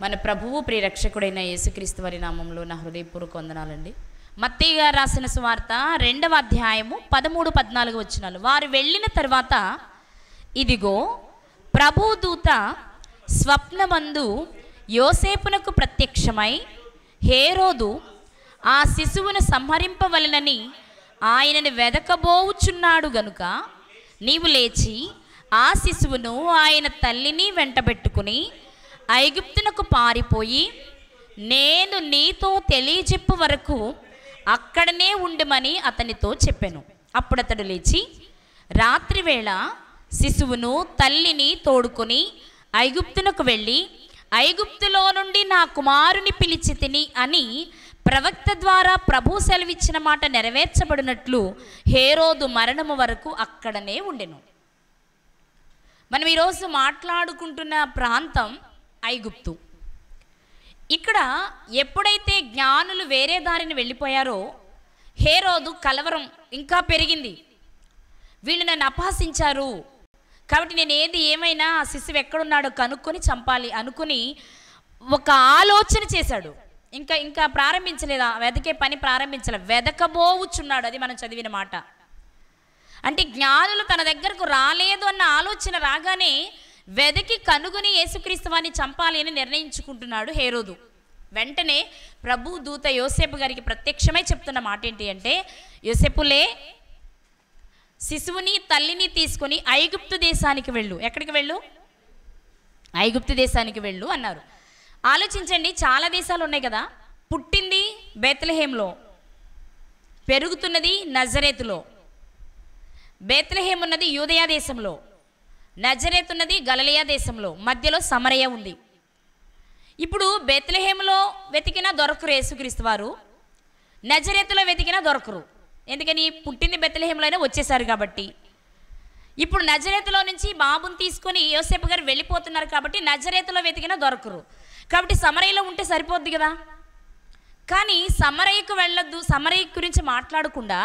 మన ప్రభువు ప్రియరక్షకుడైన యేసుక్రీస్తు వారి నామంలో నా హృదయపూర్వక వందనాలండి. మత్తయి గారు రాసిన సువార్త 2వ అధ్యాయము 13-14 వచనాలు. వారు వెళ్ళిన తర్వాత ఇదిగో ప్రభువు దూత స్వప్నమందు యోసేపునకు ప్రత్యక్షమై, హేరోదు ఆ శిశువును సంహరింపవలెనని ఆయనను వెదకబోవుచున్నాడు గనుక నీవు లేచి ఆ శిశువును ఆయన తల్లిని వెంటబెట్టుకుని ఐగుప్తునకు పారిపోయి నేను నీతో తెలియజెప్పు వరకు అక్కడనే ఉండమని అతనితో చెప్పాను. అప్పుడు అతడు లేచి రాత్రివేళ శిశువును తల్లిని తోడుకొని ఐగుప్తునకు వెళ్ళి, ఐగుప్తులో నుండి నా కుమారుని పిలిచి తిని అని ప్రవక్త ద్వారా ప్రభు సెలవిచ్చిన మాట నెరవేర్చబడినట్లు హేరోదు మరణము వరకు అక్కడనే ఉండెను. మనం ఈరోజు మాట్లాడుకుంటున్న ప్రాంతం ఐగుప్తు. ఇక్కడ ఎప్పుడైతే జ్ఞానులు వేరే దారిని వెళ్ళిపోయారో హేరోదు కలవరం ఇంకా పెరిగింది. వీళ్ళు నన్ను అపహసించారు కాబట్టి నేను ఏమైనా ఆ శిశువు ఎక్కడున్నాడో కనుక్కొని చంపాలి అనుకుని ఒక ఆలోచన చేశాడు. ఇంకా ప్రారంభించలేదు, వెదకే పని ప్రారంభించలేదు, వెదకబోవుచున్నాడు. అది మనం చదివిన మాట. అంటే జ్ఞానులు తన దగ్గరకు రాలేదు అన్న ఆలోచన రాగానే వెదకి కనుగొని యేసుక్రీస్తు వారిని చంపాలి అని నిర్ణయించుకుంటున్నాడు హేరోదు. వెంటనే ప్రభు దూత యోసేపు గారికి ప్రత్యక్షమై చెప్తున్న మాట ఏంటి అంటే, యోసేపులే శిశువుని తల్లిని తీసుకొని ఐగుప్తు దేశానికి వెళ్ళు. ఎక్కడికి వెళ్ళు? ఐగుప్తు దేశానికి వెళ్ళు అన్నారు. ఆలోచించండి, చాలా దేశాలు ఉన్నాయి కదా. పుట్టింది బేత్లెహేంలో, పెరుగుతున్నది నజరేతులో. బేత్లెహేం ఉన్నది యూదయా దేశంలో, నజరేత్ ఉన్నది గలిలయ దేశంలో, మధ్యలో సమరయ ఉంది. ఇప్పుడు బేత్లెహేంలో వెతికినా దొరకరు యేసుక్రీస్తు వారు, నజరేతులో వెతికినా దొరకరు. ఎందుకని? పుట్టింది బేత్లెహేంలోనే వచ్చేసారు కాబట్టి. ఇప్పుడు నజరేతులో నుంచి బాబుని తీసుకొని యోసేపు గారు వెళ్ళిపోతున్నారు కాబట్టి నజరేతులో వెతికినా దొరకరు. కాబట్టి సమరయలో ఉంటే సరిపోద్ది కదా. కానీ సమరయకు వెళ్ళొద్దు, సమరయ గురించి మాట్లాడకుండా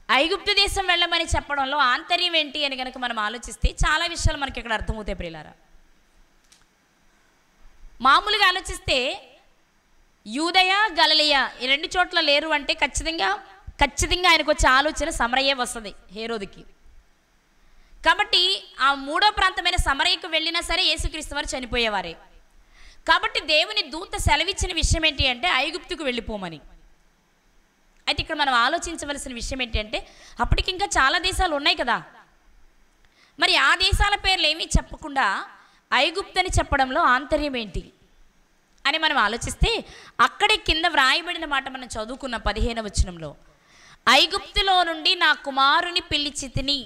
ఐగుప్తు దేశం వెళ్ళమని చెప్పడంలో ఆంతర్యం ఏంటి అని కనుక మనం ఆలోచిస్తే చాలా విషయాలు మనకి ఇక్కడ అర్థమవుతాయి ప్రియులారా. మామూలుగా ఆలోచిస్తే యూదయ గలిలయ ఈ రెండు చోట్ల లేరు అంటే ఖచ్చితంగా ఆయనకు వచ్చే ఆలోచన సమరయే వస్తుంది హేరోదుకి. కాబట్టి ఆ మూడో ప్రాంతమైన సమరయకు వెళ్ళినా సరే యేసుక్రీస్తు వారు చనిపోయేవారే. కాబట్టి దేవుని దూత సెలవిచ్చిన విషయం ఏంటి అంటే ఐగుప్తుకు వెళ్ళిపోమని. అయితే ఇక్కడ మనం ఆలోచించవలసిన విషయం ఏంటి అంటే, అప్పటికి ఇంకా చాలా దేశాలు ఉన్నాయి కదా. మరి ఆ దేశాల పేర్లు ఏమీ చెప్పకుండా ఐగుప్తు అని చెప్పడంలో ఆంతర్యం ఏంటి అని మనం ఆలోచిస్తే, అక్కడే కింద వ్రాయబడిన మాట మనం చదువుకున్న 15వ వచనంలో, ఐగుప్తులో నుండి నా కుమారుని పిలిచి తిని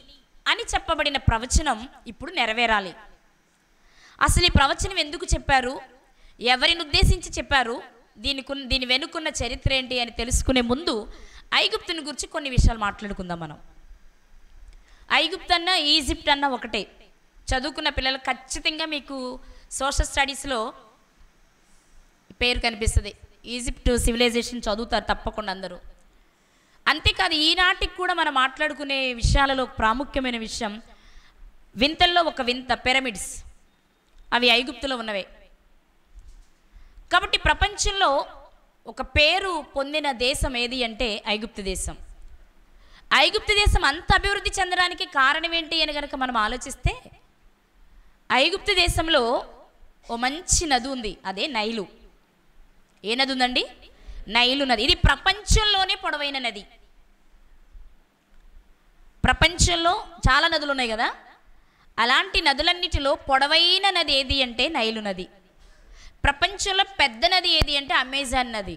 అని చెప్పబడిన ప్రవచనం ఇప్పుడు నెరవేరాలి. అసలు ఈ ప్రవచనం ఎందుకు చెప్పారు, ఎవరిని ఉద్దేశించి చెప్పారు, దీని వెనుకున్న చరిత్ర ఏంటి అని తెలుసుకునే ముందు ఐగుప్తుని గురించి కొన్ని విషయాలు మాట్లాడుకుందాం మనం. ఐగుప్తు అన్న ఈజిప్ట్ అన్న ఒకటే. చదువుకున్న పిల్లలు ఖచ్చితంగా మీకు సోషల్ స్టడీస్లో పేరు కనిపిస్తుంది. ఈజిప్ట్ సివిలైజేషన్ చదువుతారు తప్పకుండా అందరూ. అంతేకాదు, ఈనాటికి కూడా మనం మాట్లాడుకునే విషయాలలో ప్రాముఖ్యమైన విషయం, వింతల్లో ఒక వింత పిరమిడ్స్, అవి ఐగుప్తులో ఉన్నవే. కాబట్టి ప్రపంచంలో ఒక పేరు పొందిన దేశం ఏది అంటే ఐగుప్తు దేశం. ఐగుప్తు దేశం అంత అభివృద్ధి చెందడానికి కారణం ఏంటి అని కనుక మనం ఆలోచిస్తే, ఐగుప్తు దేశంలో ఓ మంచి నది ఉంది, అదే నైలు. ఏ నది ఉందండి? నైలు నది. ఇది ప్రపంచంలోనే పొడవైన నది. ప్రపంచంలో చాలా నదులు ఉన్నాయి కదా, అలాంటి నదులన్నిటిలో పొడవైన నది ఏది అంటే నైలు నది. ప్రపంచంలో పెద్ద నది ఏది అంటే అమెజాన్ నది.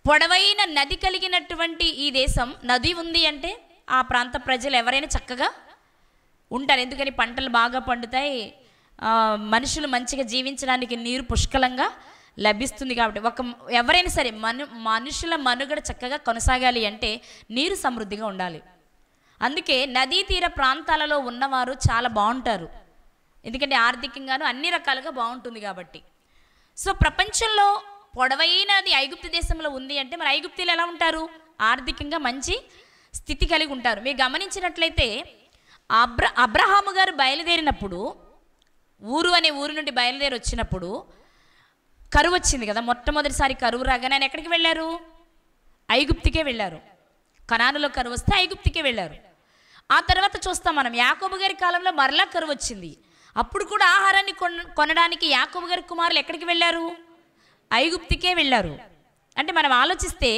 పొడవైన నది కలిగినటువంటి ఈ దేశం, నది ఉంది అంటే ఆ ప్రాంత ప్రజలు ఎవరైనా చక్కగా ఉంటారు. ఎందుకని? పంటలు బాగా పండుతాయి, మనుషులు మంచిగా జీవించడానికి నీరు పుష్కలంగా లభిస్తుంది. కాబట్టి ఎవరైనా సరే మనుషుల మనుగడ చక్కగా కొనసాగాలి అంటే నీరు సమృద్ధిగా ఉండాలి. అందుకే నదీ తీర ప్రాంతాలలో ఉన్నవారు చాలా బాగుంటారు, ఎందుకంటే ఆర్థికంగాను అన్ని రకాలుగా బాగుంటుంది కాబట్టి. సో ప్రపంచంలో పొడవైనది ఐగుప్తు దేశంలో ఉంది అంటే మరి ఐగుప్తులు ఎలా ఉంటారు? ఆర్థికంగా మంచి స్థితి కలిగి ఉంటారు. మీరు గమనించినట్లయితే అబ్రహాము గారు బయలుదేరినప్పుడు ఊరు అనే ఊరు నుండి బయలుదేరి వచ్చినప్పుడు కరువు వచ్చింది కదా. మొట్టమొదటిసారి కరువు రాగానే ఆయన ఎక్కడికి వెళ్ళారు? ఐగుప్తికే వెళ్ళారు. కనానులో కరువు వస్తే ఐగుప్తికే వెళ్ళారు. ఆ తర్వాత చూస్తాం మనం యాకోబు గారి కాలంలో మరలా కరువు వచ్చింది. అప్పుడు కూడా ఆహారాన్ని కొనడానికి యాకోబు గారి కుమారులు ఎక్కడికి వెళ్ళారు? ఐగుప్తికే వెళ్ళారు. అంటే మనం ఆలోచిస్తే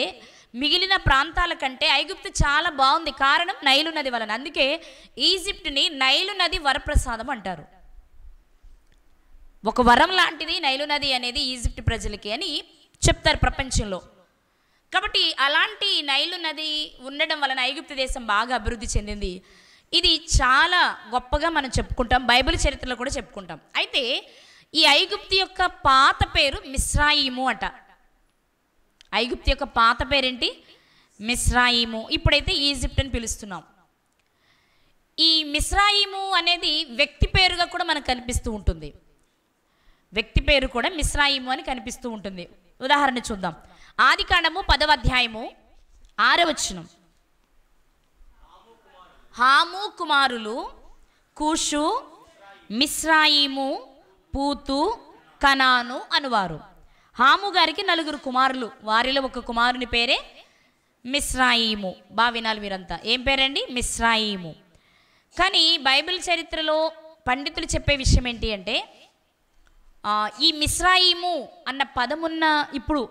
మిగిలిన ప్రాంతాల కంటే ఐగుప్తు చాలా బాగుంది. కారణం నైలు నది వలన. అందుకే ఈజిప్ట్ని నైలు నది వరప్రసాదం అంటారు. ఒక వరం లాంటిది నైలు నది అనేది ఈజిప్ట్ ప్రజలకి అని చెప్తారు ప్రపంచంలో. కాబట్టి అలాంటి నైలు నది ఉండడం వలన ఐగుప్తు దేశం బాగా అభివృద్ధి చెందింది. ఇది చాలా గొప్పగా మనం చెప్పుకుంటాం, బైబిల్ చరిత్రలో కూడా చెప్పుకుంటాం. అయితే ఈ ఐగుప్తు యొక్క పాత పేరు మిస్రాయిము అట. ఐగుప్తు యొక్క పాత పేరేంటి? మిస్రాయిము. ఇప్పుడైతే ఈజిప్ట్ అని పిలుస్తున్నాం. ఈ మిస్రాయిము అనేది వ్యక్తి పేరుగా కూడా మనకు కనిపిస్తూ ఉంటుంది. వ్యక్తి పేరు కూడా మిస్రాయిము అని కనిపిస్తూ ఉంటుంది. ఉదాహరణ చూద్దాం. ఆదికాండము 10వ అధ్యాయము 6వ వచనం. హాము కుమారులు కూషు, మిస్రాయిము, పూతు, కనాను అనువారు. హాము గారికి 4 కుమారులు. వారిలో ఒక కుమారుని పేరే మిస్రాయిము. బాగా వినాలి మీరంతా. ఏం పేరండి? మిస్రాయిము. కానీ బైబిల్ చరిత్రలో పండితులు చెప్పే విషయం ఏంటి అంటే ఈ మిస్రాయిము అన్న పదమున్న ఇప్పుడు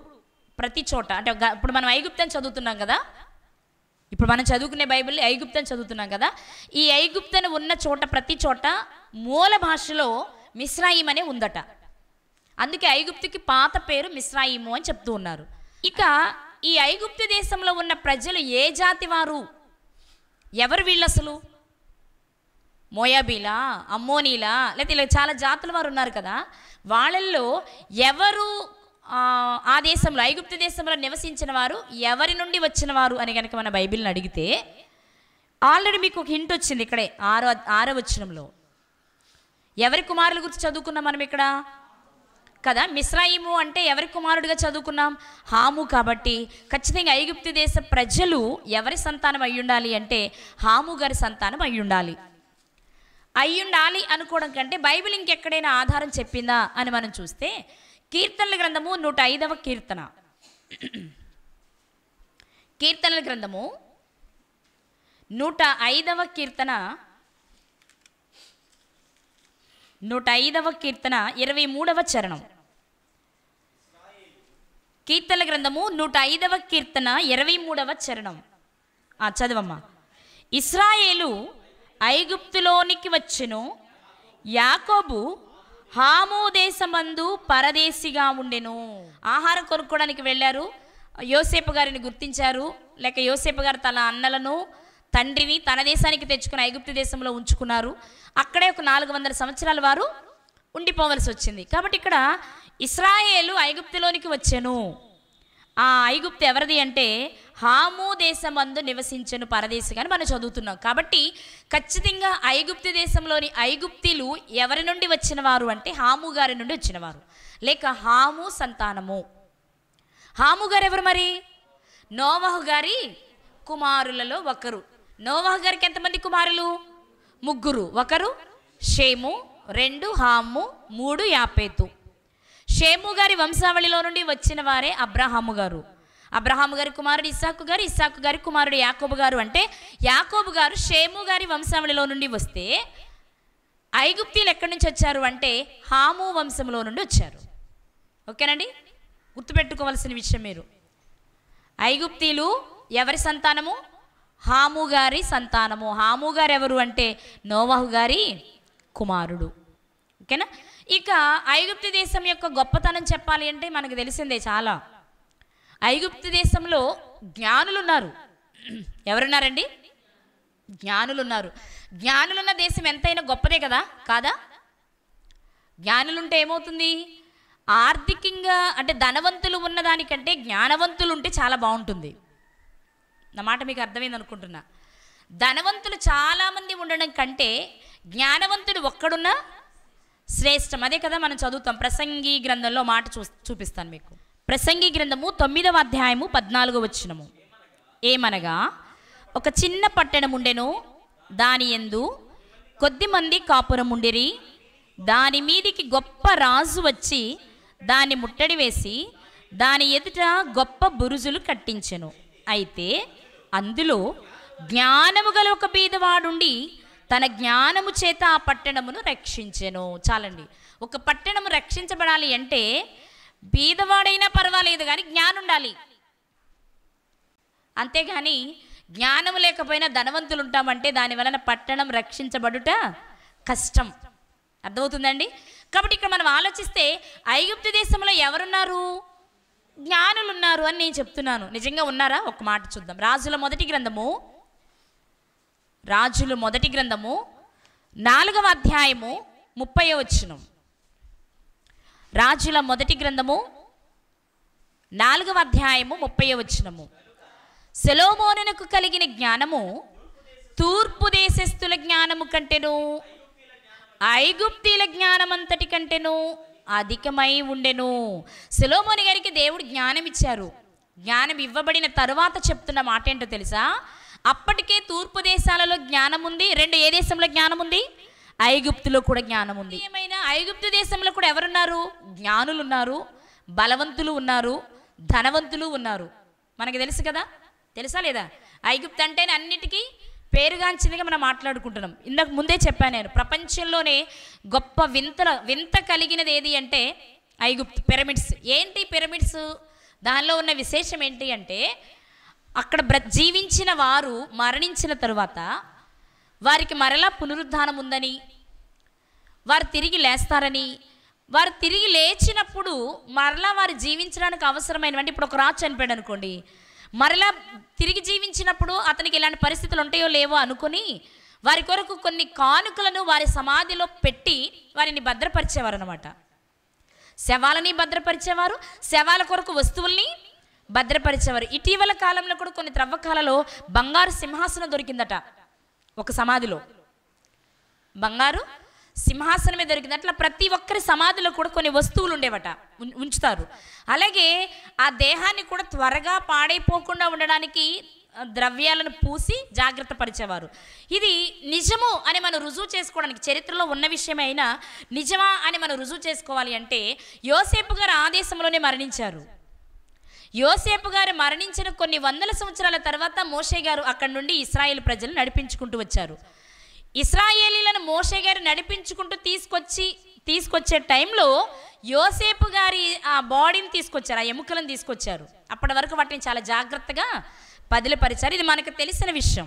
ప్రతి చోట, అంటే ఇప్పుడు మనం ఐగుప్తని చదువుతున్నాం కదా, ఇప్పుడు మనం చదువుకునే బైబిల్ ఐగుప్తని చదువుతున్నాం కదా, ఈ ఐగుప్తని ఉన్న చోట ప్రతి చోట మూల భాషలో మిస్రాయిం అనే ఉందట. అందుకే ఐగుప్తుకి పాత పేరు మిస్రాయిము అని చెప్తూ ఉన్నారు. ఇక ఈ ఐగుప్తు దేశంలో ఉన్న ప్రజలు ఏ జాతి వారు? ఎవరు వీళ్ళు అసలు? మోయాబీలా, అమ్మోనీలా, లేకపోతే ఇలా చాలా జాతుల వారు ఉన్నారు కదా. వాళ్ళల్లో ఎవరు ఆ దేశంలో ఐగుప్తు దేశంలో నివసించిన వారు, ఎవరి నుండి వచ్చిన వారు అని కనుక మన బైబిల్ని అడిగితే ఆల్రెడీ మీకు ఒక హింట్ వచ్చింది. ఇక్కడే 6వ వచనంలో ఎవరి కుమారుల గురించి చదువుకున్నాం మనం ఇక్కడ కదా. మిస్రాయిము అంటే ఎవరి కుమారుడిగా చదువుకున్నాం? హాము. కాబట్టి ఖచ్చితంగా ఐగుప్తు దేశ ప్రజలు ఎవరి సంతానం అయ్యుండాలి అంటే హాము గారి సంతానం అయ్యుండాలి అనుకోవడం కంటే బైబిల్ ఇంకెక్కడైనా ఆధారం చెప్పిందా అని మనం చూస్తే కీర్తనల గ్రంథము 105వ కీర్తన. కీర్తనల గ్రంథము 105వ కీర్తన 105వ కీర్తన 23వ చరణం. కీర్తనల గ్రంథము 105వ కీర్తన 23వ చరణం. చదవమ్మా. ఇశ్రాయేలు ఐగుప్తులోనికి వచ్చెను, యాకోబు హాము దేశమందు పరదేశిగా ఉండెను. ఆహారం కొనుక్కోవడానికి వెళ్ళారు. యోసేపు గారిని గుర్తించారు. లేక యోసేపు గారు తన అన్నలను తండ్రిని తన దేశానికి తెచ్చుకుని ఐగుప్తు దేశంలో ఉంచుకున్నారు. అక్కడే ఒక 400 సంవత్సరాల వారు ఉండిపోవలసి వచ్చింది. కాబట్టి ఇక్కడ ఇశ్రాయేలు ఐగుప్తులోనికి వచ్చెను. ఆ ఐగుప్తు ఎవరిది అంటే హాము దేశమందు నివసించెను పరదేశిగా అని మనం చదువుతున్నాం. కాబట్టి ఖచ్చితంగా ఐగుప్తు దేశంలోని ఐగుప్తీలు ఎవరి నుండి వచ్చిన వారు అంటే హాము గారి నుండి వచ్చినవారు, లేక హాము సంతానము. హాము గారు ఎవరు మరి? నోవహు గారి కుమారులలో ఒకరు. నోవహు గారికి ఎంతమంది కుమారులు? 3. ఒకరు షేము, 2 హాము, 3 యాపేతు. షేము గారి వంశావళిలో నుండి వచ్చిన వారే అబ్రహాము గారు. అబ్రహాము గారి కుమారుడు ఇస్సాకు గారు, ఇస్సాకు గారి కుమారుడు యాకోబు గారు. అంటే యాకోబు గారు షేము గారి వంశావళిలో నుండి వస్తే ఐగుప్తీలు ఎక్కడి నుంచి వచ్చారు అంటే హాము వంశంలో నుండి వచ్చారు. ఓకేనండి, గుర్తుపెట్టుకోవాల్సిన విషయం మీరు. ఐగుప్తీలు ఎవరి సంతానము? హాము గారి సంతానము. హాము గారు ఎవరు అంటే నోవహు గారి కుమారుడు. ఓకేనా. ఇక ఐగుప్తు దేశం యొక్క గొప్పతనం చెప్పాలి అంటే మనకు తెలిసిందే చాలా. ఐగుప్తు దేశంలో జ్ఞానులు ఉన్నారు. ఎవరున్నారండి? జ్ఞానులు ఉన్నారు. జ్ఞానులున్న దేశం ఎంతైనా గొప్పదే కదా, కాదా? జ్ఞానులుంటే ఏమవుతుంది? ఆర్థికంగా అంటే ధనవంతులు ఉన్నదానికంటే జ్ఞానవంతులు ఉంటే చాలా బాగుంటుంది. నా మాట మీకు అర్థమైంది అనుకుంటున్నా. ధనవంతులు చాలామంది ఉండడం కంటే జ్ఞానవంతుడు ఒక్కడున్నా శ్రేష్టం. అదే కదా మనం చదువుతాం. ప్రసంగి గ్రంథంలో మాట చూపిస్తాను మీకు. ప్రసంగి గ్రంథము 9వ అధ్యాయము 14వ వచనము. ఏమనగా ఒక చిన్న పట్టణం ఉండెను, దాని యందు కొద్దిమంది కాపురం ఉండిరి, దాని మీదికి గొప్ప రాజు వచ్చి దాన్ని ముట్టడి వేసి దాని ఎదుట గొప్ప బురుజులు కట్టించెను. అయితే అందులో జ్ఞానము గల ఒక బీదవాడుండి తన జ్ఞానము చేత ఆ పట్టణమును రక్షించెను. చాలండి. ఒక పట్టణము రక్షించబడాలి అంటే బీదవాడైనా పర్వాలేదు కానీ జ్ఞానం ఉండాలి. అంతేగాని జ్ఞానము లేకపోయినా ధనవంతులు ఉంటామంటే దాని వలన పట్టణం రక్షించబడుట కష్టం. అర్థమవుతుందండి? కాబట్టి ఇక్కడ మనం ఆలోచిస్తే ఐగుప్తు దేశంలో ఎవరున్నారు? జ్ఞానులు ఉన్నారు అని నేను చెప్తున్నాను. నిజంగా ఉన్నారా? ఒక మాట చూద్దాం. రాజుల మొదటి గ్రంథము 4వ అధ్యాయము 30వ వచనం. రాజుల మొదటి గ్రంథము 4వ అధ్యాయము 30వ వచనము. సొలొమోనునకు కలిగిన జ్ఞానము తూర్పు దేశస్థుల జ్ఞానము కంటెను ఐగుప్తీల జ్ఞానమంతటి కంటెను అధికమై ఉండెను. సొలొమోను గారికి దేవుడు జ్ఞానం ఇచ్చారు. జ్ఞానం ఇవ్వబడిన తరువాత చెప్తున్న మాట ఏంటో తెలుసా? అప్పటికే తూర్పు దేశాలలో జ్ఞానం ఉంది. ఏ దేశంలో జ్ఞానం ఉంది? ఐగుప్తులో కూడా జ్ఞానం ఉంది. ఏమైనా ఐగుప్తు దేశంలో కూడా ఎవరున్నారు? జ్ఞానులు ఉన్నారు, బలవంతులు ఉన్నారు, ధనవంతులు ఉన్నారు. మనకి తెలుసు కదా, తెలుసా లేదా? ఐగుప్తు అంటేనే అన్నిటికీ పేరుగాంచిందిగా మనం మాట్లాడుకుంటున్నాం. ఇందాక ముందే చెప్పాను నేను, ప్రపంచంలోనే గొప్ప వింత కలిగినది ఏది అంటే ఐగుప్తు. పిరమిడ్స్. ఏంటి పిరమిడ్స్? దానిలో ఉన్న విశేషం ఏంటి అంటే అక్కడ జీవించిన వారు మరణించిన తరువాత వారికి మరలా పునరుద్ధానం ఉందని, వారు తిరిగి లేస్తారని, వారు తిరిగి లేచినప్పుడు మరలా వారు జీవించడానికి అవసరమైనవంటే ఇప్పుడు ఒక రాజు చనిపోయాడు అనుకోండి, మరలా తిరిగి జీవించినప్పుడు అతనికి ఇలాంటి పరిస్థితులు ఉంటాయో లేవో అనుకుని వారి కొరకు కొన్ని కానుకలను వారి సమాధిలో పెట్టి వారిని భద్రపరిచేవారు అనమాట. శవాలని భద్రపరిచేవారు, శవాల కొరకు వస్తువుల్ని భద్రపరిచేవారు. ఇటీవల కాలంలో కూడా కొన్ని త్రవ్వకాలలో బంగారు సింహాసనం దొరికిందట. ఒక సమాధిలో బంగారు సింహాసనమే దొరికింది. అట్లా ప్రతి ఒక్కరి సమాధిలో కూడా కొన్ని వస్తువులు ఉండేవట, ఉంచుతారు. అలాగే ఆ దేహాన్ని కూడా త్వరగా పాడైపోకుండా ఉండడానికి ద్రవ్యాలను పూసి జాగ్రత్త పరిచేవారు. ఇది నిజము అని మనం రుజువు చేసుకోవడానికి, చరిత్రలో ఉన్న విషయమే అయినా నిజమా అని మనం రుజువు చేసుకోవాలి అంటే యోసేపు గారు ఆ దేశంలోనే మరణించారు. యోసేపు గారు మరణించిన కొన్ని వందల సంవత్సరాల తర్వాత మోషే గారు అక్కడి నుండి ఇశ్రాయేలు ప్రజలు నడిపించుకుంటూ వచ్చారు. ఇశ్రాయేలీలను మోషే గారు నడిపించుకుంటూ తీసుకొచ్చే టైంలో యోసేపు గారి ఆ బాడీని తీసుకొచ్చారు, ఆ ఎముకలను తీసుకొచ్చారు. అప్పటి వరకు వాటిని చాలా జాగ్రత్తగా పదిలపరిచారు. ఇది మనకు తెలిసిన విషయం.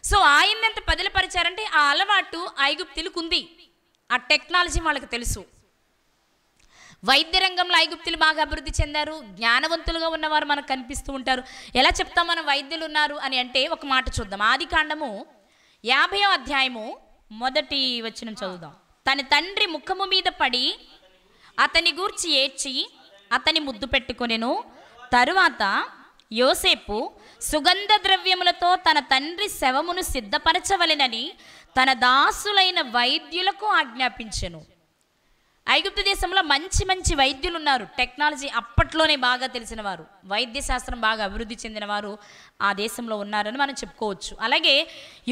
సో ఆయన ఎంత పదిలపరిచారంటే ఆ అలవాటు ఐగుప్తులకు ఉంది, ఆ టెక్నాలజీ వాళ్ళకి తెలుసు. వైద్య రంగంలో ఐగుప్తులు బాగా అభివృద్ధి చెందారు. జ్ఞానవంతులుగా ఉన్నవారు మనకు కనిపిస్తూ ఉంటారు. ఎలా చెప్తాం మనం వైద్యులు ఉన్నారు అని అంటే ఒక మాట చూద్దాం. ఆదికాండము 50వ అధ్యాయము 1వ వచనం చదువుదాం. తన తండ్రి ముఖము మీద పడి అతని గూర్చి ఏడ్చి అతని ముద్దు పెట్టుకొనెను. తరువాత యోసేపు సుగంధ ద్రవ్యములతో తన తండ్రి శవమును సిద్ధపరచవలెనని తన దాసులైన వైద్యులకు ఆజ్ఞాపించెను. ఐగుప్తు దేశంలో మంచి మంచి వైద్యులు ఉన్నారు. టెక్నాలజీ అప్పట్లోనే బాగా తెలిసిన వారు, వైద్య శాస్త్రం బాగా అభివృద్ధి చెందిన వారు ఆ దేశంలో ఉన్నారని మనం చెప్పుకోవచ్చు. అలాగే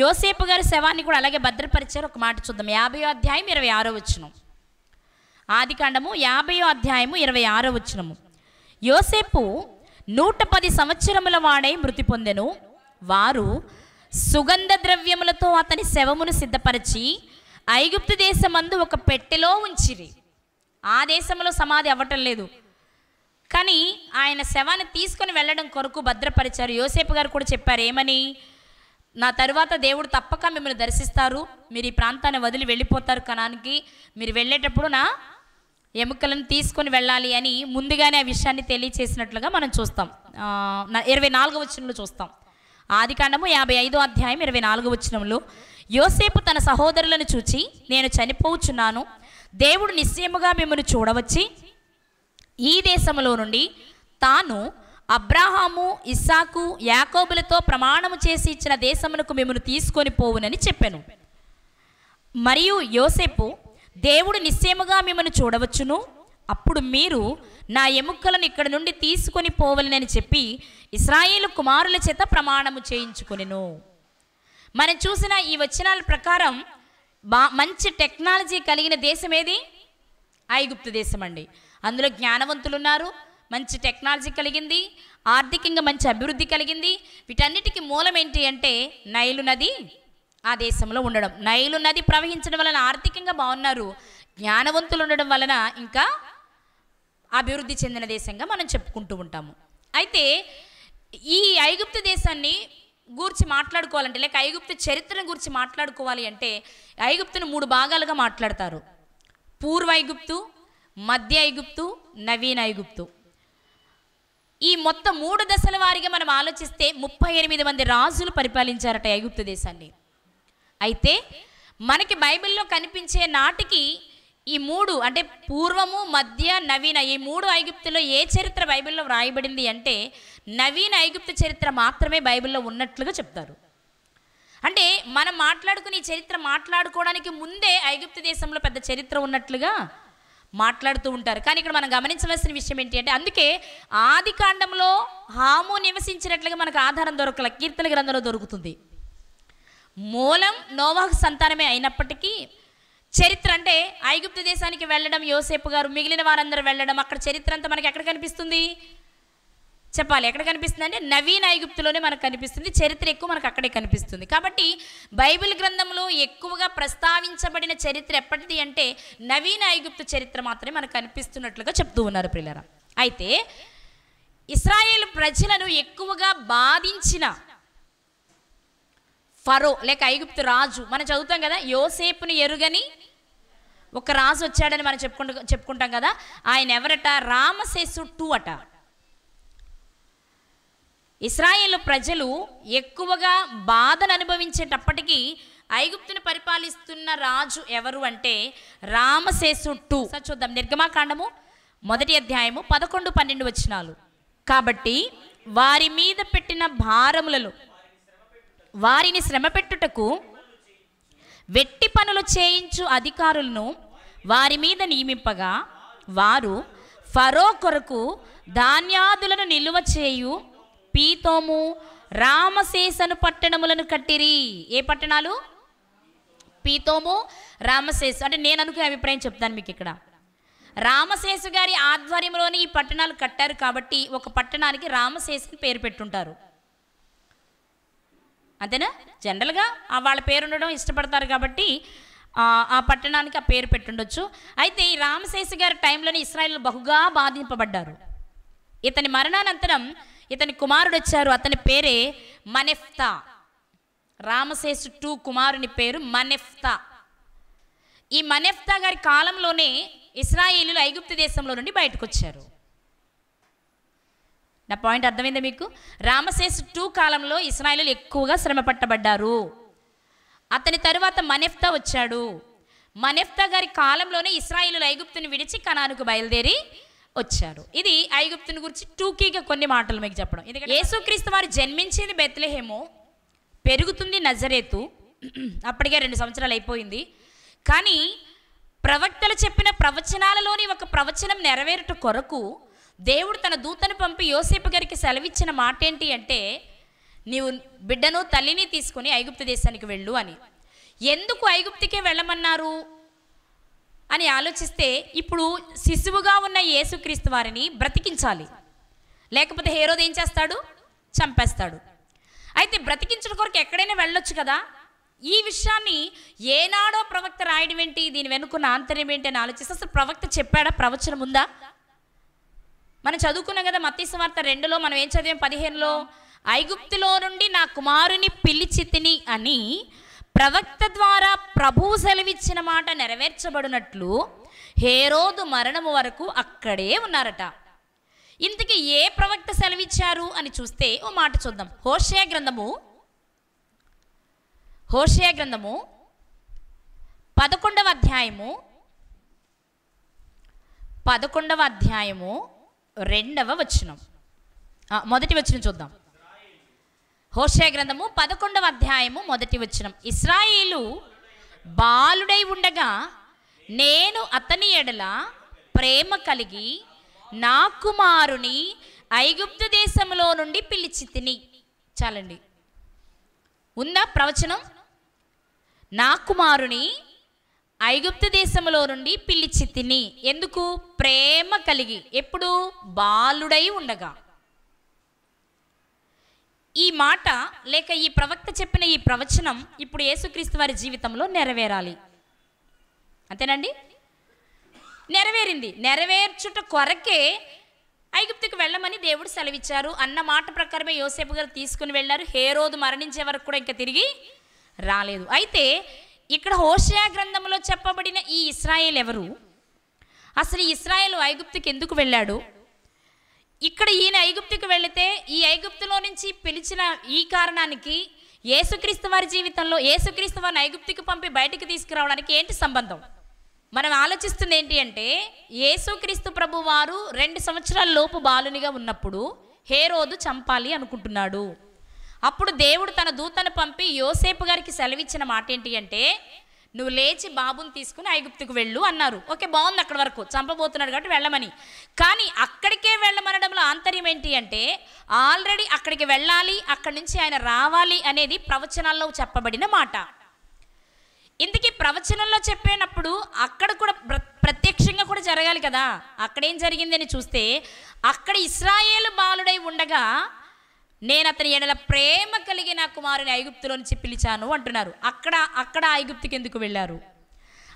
యోసేపు గారి శవాన్ని కూడా అలాగే భద్రపరిచారు. ఒక మాట చూద్దాం. 50వ అధ్యాయం 26వ వచనం. ఆదికాండము 50వ అధ్యాయము 26వ వచనము. యోసేపు 110 సంవత్సరముల వాడై మృతి పొందెను. వారు సుగంధ ద్రవ్యములతో అతని శవమును సిద్ధపరిచి ఐగుప్తు దేశమందు ఒక పెట్టెలో ఉంచిరి. ఆ దేశంలో సమాధి అవ్వటం లేదు, కానీ ఆయన శవాన్ని తీసుకొని వెళ్ళడం కొరకు భద్రపరిచారు. యోసేపు గారు కూడా చెప్పారు ఏమని? నా తరువాత దేవుడు తప్పక మిమ్మల్ని దర్శిస్తారు, మీరు ఈ ప్రాంతాన్ని వదిలి వెళ్ళిపోతారు కనానికి, మీరు వెళ్ళేటప్పుడు నా ఎముకలను తీసుకొని వెళ్ళాలి అని ముందుగానే ఆ విషయాన్ని తెలియచేసినట్లుగా మనం చూస్తాం. 24వ వచనంలో చూస్తాం. ఆదికాండము 55వ అధ్యాయం 24వ వచనంలో యోసేపు తన సహోదరులను చూచి, నేను చనిపోవచ్చున్నాను, దేవుడు నిశ్చయముగా మిమ్మల్ని చూడవచ్చి ఈ దేశంలో నుండి తాను అబ్రాహాము, ఇస్సాకు, యాకోబులతో ప్రమాణము చేసి ఇచ్చిన దేశమునకు మిమ్మల్ని తీసుకొని పోవునని చెప్పాను. మరియు యోసేపు, దేవుడు నిశ్చయముగా మిమ్మల్ని చూడవచ్చును, అప్పుడు మీరు నా ఎముకలను ఇక్కడ నుండి తీసుకొని పోవలనని చెప్పి ఇశ్రాయేలు కుమారుల చేత ప్రమాణము చేయించుకొనెను. మనం చూసిన ఈ వచనాల ప్రకారం మంచి టెక్నాలజీ కలిగిన దేశం ఏది? ఐగుప్తు దేశం అండి. అందులో జ్ఞానవంతులు ఉన్నారు, మంచి టెక్నాలజీ కలిగింది, ఆర్థికంగా మంచి అభివృద్ధి కలిగింది. వీటన్నిటికీ మూలం ఏంటి అంటే నైలు నది ఆ దేశంలో ఉండడం. నైలు నది ప్రవహించడం వలన ఆర్థికంగా బాగున్నారు, జ్ఞానవంతులు ఉండడం వలన ఇంకా అభివృద్ధి చెందిన దేశంగా మనం చెప్పుకుంటూ ఉంటాము. అయితే ఈ ఐగుప్తు దేశాన్ని గురించి మాట్లాడుకోవాలంటే, లేక ఐగుప్తు చరిత్రను గురించి మాట్లాడుకోవాలి అంటే ఐగుప్తును 3 భాగాలుగా మాట్లాడతారు. పూర్వ ఐగుప్తు, మధ్య ఐగుప్తు, నవీన ఐగుప్తు. ఈ మొత్తం 3 దశల వారీగా మనం ఆలోచిస్తే 38 మంది రాజులు పరిపాలించారట ఐగుప్తు దేశాన్ని. అయితే మనకి బైబిల్లో కనిపించే నాటికి ఈ 3 అంటే పూర్వము, మధ్య, నవీన, ఈ 3 ఐగుప్తులో ఏ చరిత్ర బైబిల్లో వ్రాయబడింది అంటే నవీన ఐగుప్తు చరిత్ర మాత్రమే బైబిల్లో ఉన్నట్లుగా చెప్తారు. అంటే మనం మాట్లాడుకుని ఈ చరిత్ర మాట్లాడుకోవడానికి ముందే ఐగుప్తు దేశంలో పెద్ద చరిత్ర ఉన్నట్లుగా మాట్లాడుతూ ఉంటారు. కానీ ఇక్కడ మనం గమనించవలసిన విషయం ఏంటి అంటే, అందుకే ఆది కాండంలో హాము నివసించినట్లుగా మనకు ఆధారం దొరకల, కీర్తన గ్రంథంలో దొరుకుతుంది. మూలం నోవాహు సంతానమే అయినప్పటికీ చరిత్ర అంటే ఐగుప్తు దేశానికి వెళ్ళడం, యోసేపు గారు, మిగిలిన వారందరూ వెళ్ళడం, అక్కడ చరిత్ర అంతా మనకి ఎక్కడ కనిపిస్తుంది చెప్పాలి? ఎక్కడ కనిపిస్తుంది అంటే నవీన ఐగుప్తులోనే మనకు కనిపిస్తుంది. చరిత్ర ఎక్కువ మనకు అక్కడే కనిపిస్తుంది. కాబట్టి బైబిల్ గ్రంథంలో ఎక్కువగా ప్రస్తావించబడిన చరిత్ర ఎప్పటిది అంటే నవీన ఐగుప్తు చరిత్ర మాత్రమే మనకు కనిపిస్తున్నట్లుగా చెప్తూ ఉన్నారు ప్రియులారా. అయితే ఇశ్రాయేలు ప్రజలను ఎక్కువగా బాధించిన ఫరో లేక ఐగుప్తు రాజు, మనం చదువుతాం కదా, యోసేపుని ఎరుగని ఒక రాజు వచ్చాడని మనం చెప్పుకుంటాం కదా. ఆయన ఎవరట? రామసేసు II అట. ఇశ్రాయేలు ప్రజలు ఎక్కువగా బాధను అనుభవించేటప్పటికీ ఐగుప్తును పరిపాలిస్తున్న రాజు ఎవరు అంటే రామసేసు II. చూద్దాం, నిర్గమాకాండము 1వ అధ్యాయము 11-12 వచనాలు. కాబట్టి వారి మీద పెట్టిన భారములలో వారిని శ్రమ పెట్టుటకు వెట్టి పనులు చేయించు అధికారులను వారి మీద నియమింపగా వారు ఫరో కొరకు ధాన్యాదులను నిలువ చేయు పీతోము, రామసేసను పట్టణములను కట్టిరి. ఏ పట్టణాలు? పీతోము, రామసేసు. అంటే నేను అనుకునే అభిప్రాయం చెప్తాను మీకు. ఇక్కడ రామసేసు గారి ఆధ్వర్యంలోని ఈ పట్టణాలు కట్టారు కాబట్టి ఒక పట్టణానికి రామసేసు పేరు పెట్టుంటారు. అంతేనా? జనరల్గా వాళ్ళ పేరు ఉండడం ఇష్టపడతారు కాబట్టి ఆ పట్టణానికి ఆ పేరు పెట్టుండొచ్చు. అయితే ఈ రామసేసు గారి టైంలోనే ఇశ్రాయేలు బహుగా బాధింపబడ్డారు. ఇతని మరణానంతరం ఇతని కుమారుడు వచ్చారు, అతని పేరే మనెఫ్తా. రామసేసు II కుమారుని పేరు మనెఫ్తా. ఈ మనెఫ్తా గారి కాలంలోనే ఇశ్రాయేలీయులు ఐగుప్తు దేశంలో నుండి బయటకు వచ్చారు. నా పాయింట్ అర్థమైందా మీకు? రామసేసు II కాలంలో ఇశ్రాయేలీయులు ఎక్కువగా శ్రమ పట్టబడ్డారు. అతని తరువాత మనెఫ్తా వచ్చాడు. మనెఫ్తా గారి కాలంలోనే ఇశ్రాయేలీయులు ఐగుప్తుని విడిచి కనానుకు బయలుదేరి వచ్చారు. ఇది ఐగుప్తుని గురించి టూకీగా కొన్ని మాటలు మీకు చెప్పడం. ఎందుకంటే యేసుక్రీస్తు వారు జన్మించింది బెత్లెహేము, పెరుగుతుంది నజరేతు. అప్పటికే 2 సంవత్సరాలు అయిపోయింది. కానీ ప్రవక్తలు చెప్పిన ప్రవచనాలలోని ఒక ప్రవచనం నెరవేరుట కొరకు దేవుడు తన దూతను పంపి యోసేపు గారికి సెలవిచ్చిన మాట ఏంటి అంటే, నీవు బిడ్డను తల్లిని తీసుకొని ఐగుప్తు దేశానికి వెళ్ళు అని. ఎందుకు ఐగుప్తుకే వెళ్ళమన్నారు అని ఆలోచిస్తే, ఇప్పుడు శిశువుగా ఉన్న యేసుక్రీస్తు వారిని బ్రతికించాలి, లేకపోతే హేరోదు ఏం చేస్తాడు? చంపేస్తాడు. అయితే బ్రతికించడం కొరకు ఎక్కడైనా వెళ్ళొచ్చు కదా. ఈ విషయాన్ని ఏనాడో ప్రవక్త రాయడం ఏంటి, దీని వెనుకున్న ఆంతర్యం ఏంటి అని ఆలోచిస్తే, అసలు ప్రవక్త చెప్పాడా? ప్రవచనం ఉందా? మనం చదువుకున్నాం కదా మత్తయి సువార్త 2లో మనం ఏం చదివాం? 15లో ఐగుప్తులో నుండి నా కుమారుని పిలిచి తిని అని ప్రవక్త ద్వారా ప్రభువు సెలవిచ్చిన మాట నెరవేర్చబడినట్లు హేరోదు మరణము వరకు అక్కడే ఉన్నారట. ఇంతకీ ఏ ప్రవక్త సెలవిచ్చారు అని చూస్తే ఓ మాట చూద్దాం. హోషేయ గ్రంథము 11వ అధ్యాయము 2వ వచనం, మొదటి వచనం చూద్దాం. హోషేయ గ్రంథము 11వ అధ్యాయము 1వ వచనం. ఇశ్రాయేలు బాలుడై ఉండగా నేను అతని ఎడల ప్రేమ కలిగి నా కుమారుని ఐగుప్తు దేశంలో నుండి పిలిచి తిని. చాలండి, ఉందా ప్రవచనం? నా కుమారుని ఐగుప్తు దేశములో నుండి పిలిచి తిని. ఎందుకు? ప్రేమ కలిగి. ఎప్పుడు? బాలుడై ఉండగా. ఈ మాట లేక ఈ ప్రవక్త చెప్పిన ఈ ప్రవచనం ఇప్పుడు యేసుక్రీస్తు వారి జీవితంలో నెరవేరాలి. అంతేనండి? నెరవేరింది. నెరవేర్చుట కొరకే ఐగుప్తుకు వెళ్ళమని దేవుడు సెలవిచ్చారు అన్న మాట ప్రకారమే యోసేపు గారు తీసుకుని వెళ్ళారు. హేరోదు మరణించే వరకు కూడా ఇంకా తిరిగి రాలేదు. అయితే ఇక్కడ హోషేయ గ్రంథంలో చెప్పబడిన ఈ ఇశ్రాయేల్ ఎవరు? అసలు ఈ ఇశ్రాయేలు ఐగుప్తుకి ఎందుకు వెళ్ళాడు? ఇక్కడ ఈయన ఐగుప్తుకు వెళితే ఈ ఐగుప్తులో నుంచి పిలిచిన ఈ కారణానికి యేసుక్రీస్తు వారి జీవితంలో యేసుక్రీస్తు వారిని ఐగుప్తుకు పంపి బయటికి తీసుకురావడానికి ఏంటి సంబంధం? మనం ఆలోచిస్తుంది ఏంటి అంటే, యేసుక్రీస్తు ప్రభు వారు 2 సంవత్సరాల లోపు బాలునిగా ఉన్నప్పుడు హేరోదు చంపాలి అనుకుంటున్నాడు. అప్పుడు దేవుడు తన దూతను పంపి యోసేపు గారికి సెలవిచ్చిన మాట ఏంటి అంటే, నువ్వు లేచి బాబుని తీసుకుని ఐగుప్తుకు వెళ్ళు అన్నారు. ఓకే, బాగుంది అక్కడి వరకు. చంపబోతున్నాడు కాబట్టి వెళ్ళమని. కానీ అక్కడికే వెళ్ళమనడంలో ఆంతర్యం ఏంటి అంటే, ఆల్రెడీ అక్కడికి వెళ్ళాలి, అక్కడి నుంచి ఆయన రావాలి అనేది ప్రవచనాల్లో చెప్పబడిన మాట. ఇందుకీ ప్రవచనంలో చెప్పేటప్పుడు అక్కడ కూడా ప్రత్యక్షంగా కూడా జరగాలి కదా. అక్కడేం జరిగిందని చూస్తే, అక్కడ ఇశ్రాయేలు బాలుడై ఉండగా నేను అతని ఎడల ప్రేమ కలిగి నా కుమారుని ఐగుప్తులో నుంచి పిలిచాను అంటున్నారు. అక్కడ ఐగుప్తుకి ఎందుకు వెళ్ళారు?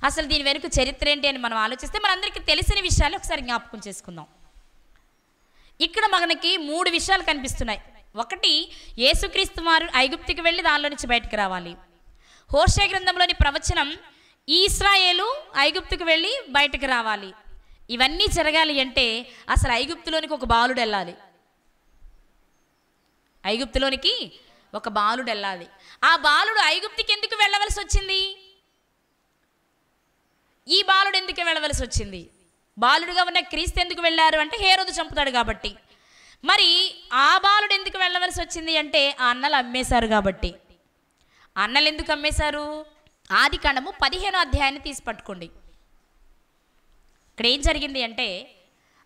అసలు దీని వెనుక చరిత్ర ఏంటి అని మనం ఆలోచిస్తే మనందరికీ తెలిసిన విషయాలు ఒకసారి జ్ఞాపకం చేసుకుందాం. ఇక్కడ మనకి 3 విషయాలు కనిపిస్తున్నాయి. ఒకటి, యేసుక్రీస్తు వారు ఐగుప్తుకి వెళ్ళి దానిలో నుంచి బయటకు రావాలి. హోషేయ గ్రంథంలోని ప్రవచనం ఇశ్రాయేలు ఐగుప్తుకు వెళ్ళి బయటకు రావాలి. ఇవన్నీ జరగాలి అంటే అసలు ఐగుప్తులోనికి ఒక బాలుడు వెళ్ళాలి. ఐగుప్తులోనికి ఒక బాలుడు వెళ్ళాలి. ఆ బాలుడు ఐగుప్తుకి ఎందుకు వెళ్ళవలసి వచ్చింది? ఈ బాలుడు ఎందుకు వెళ్ళవలసి వచ్చింది? బాలుడుగా ఉన్న క్రీస్తు ఎందుకు వెళ్ళారు అంటే హేరోదు చంపుతాడు కాబట్టి. మరి ఆ బాలుడు ఎందుకు వెళ్ళవలసి వచ్చింది అంటే ఆ అన్నలు అమ్మేశారు కాబట్టి. అన్నలు ఎందుకు అమ్మేశారు? ఆదికాండము 15వ అధ్యాయాన్ని తీసి పట్టుకోండి. ఇక్కడ ఏం జరిగింది అంటే,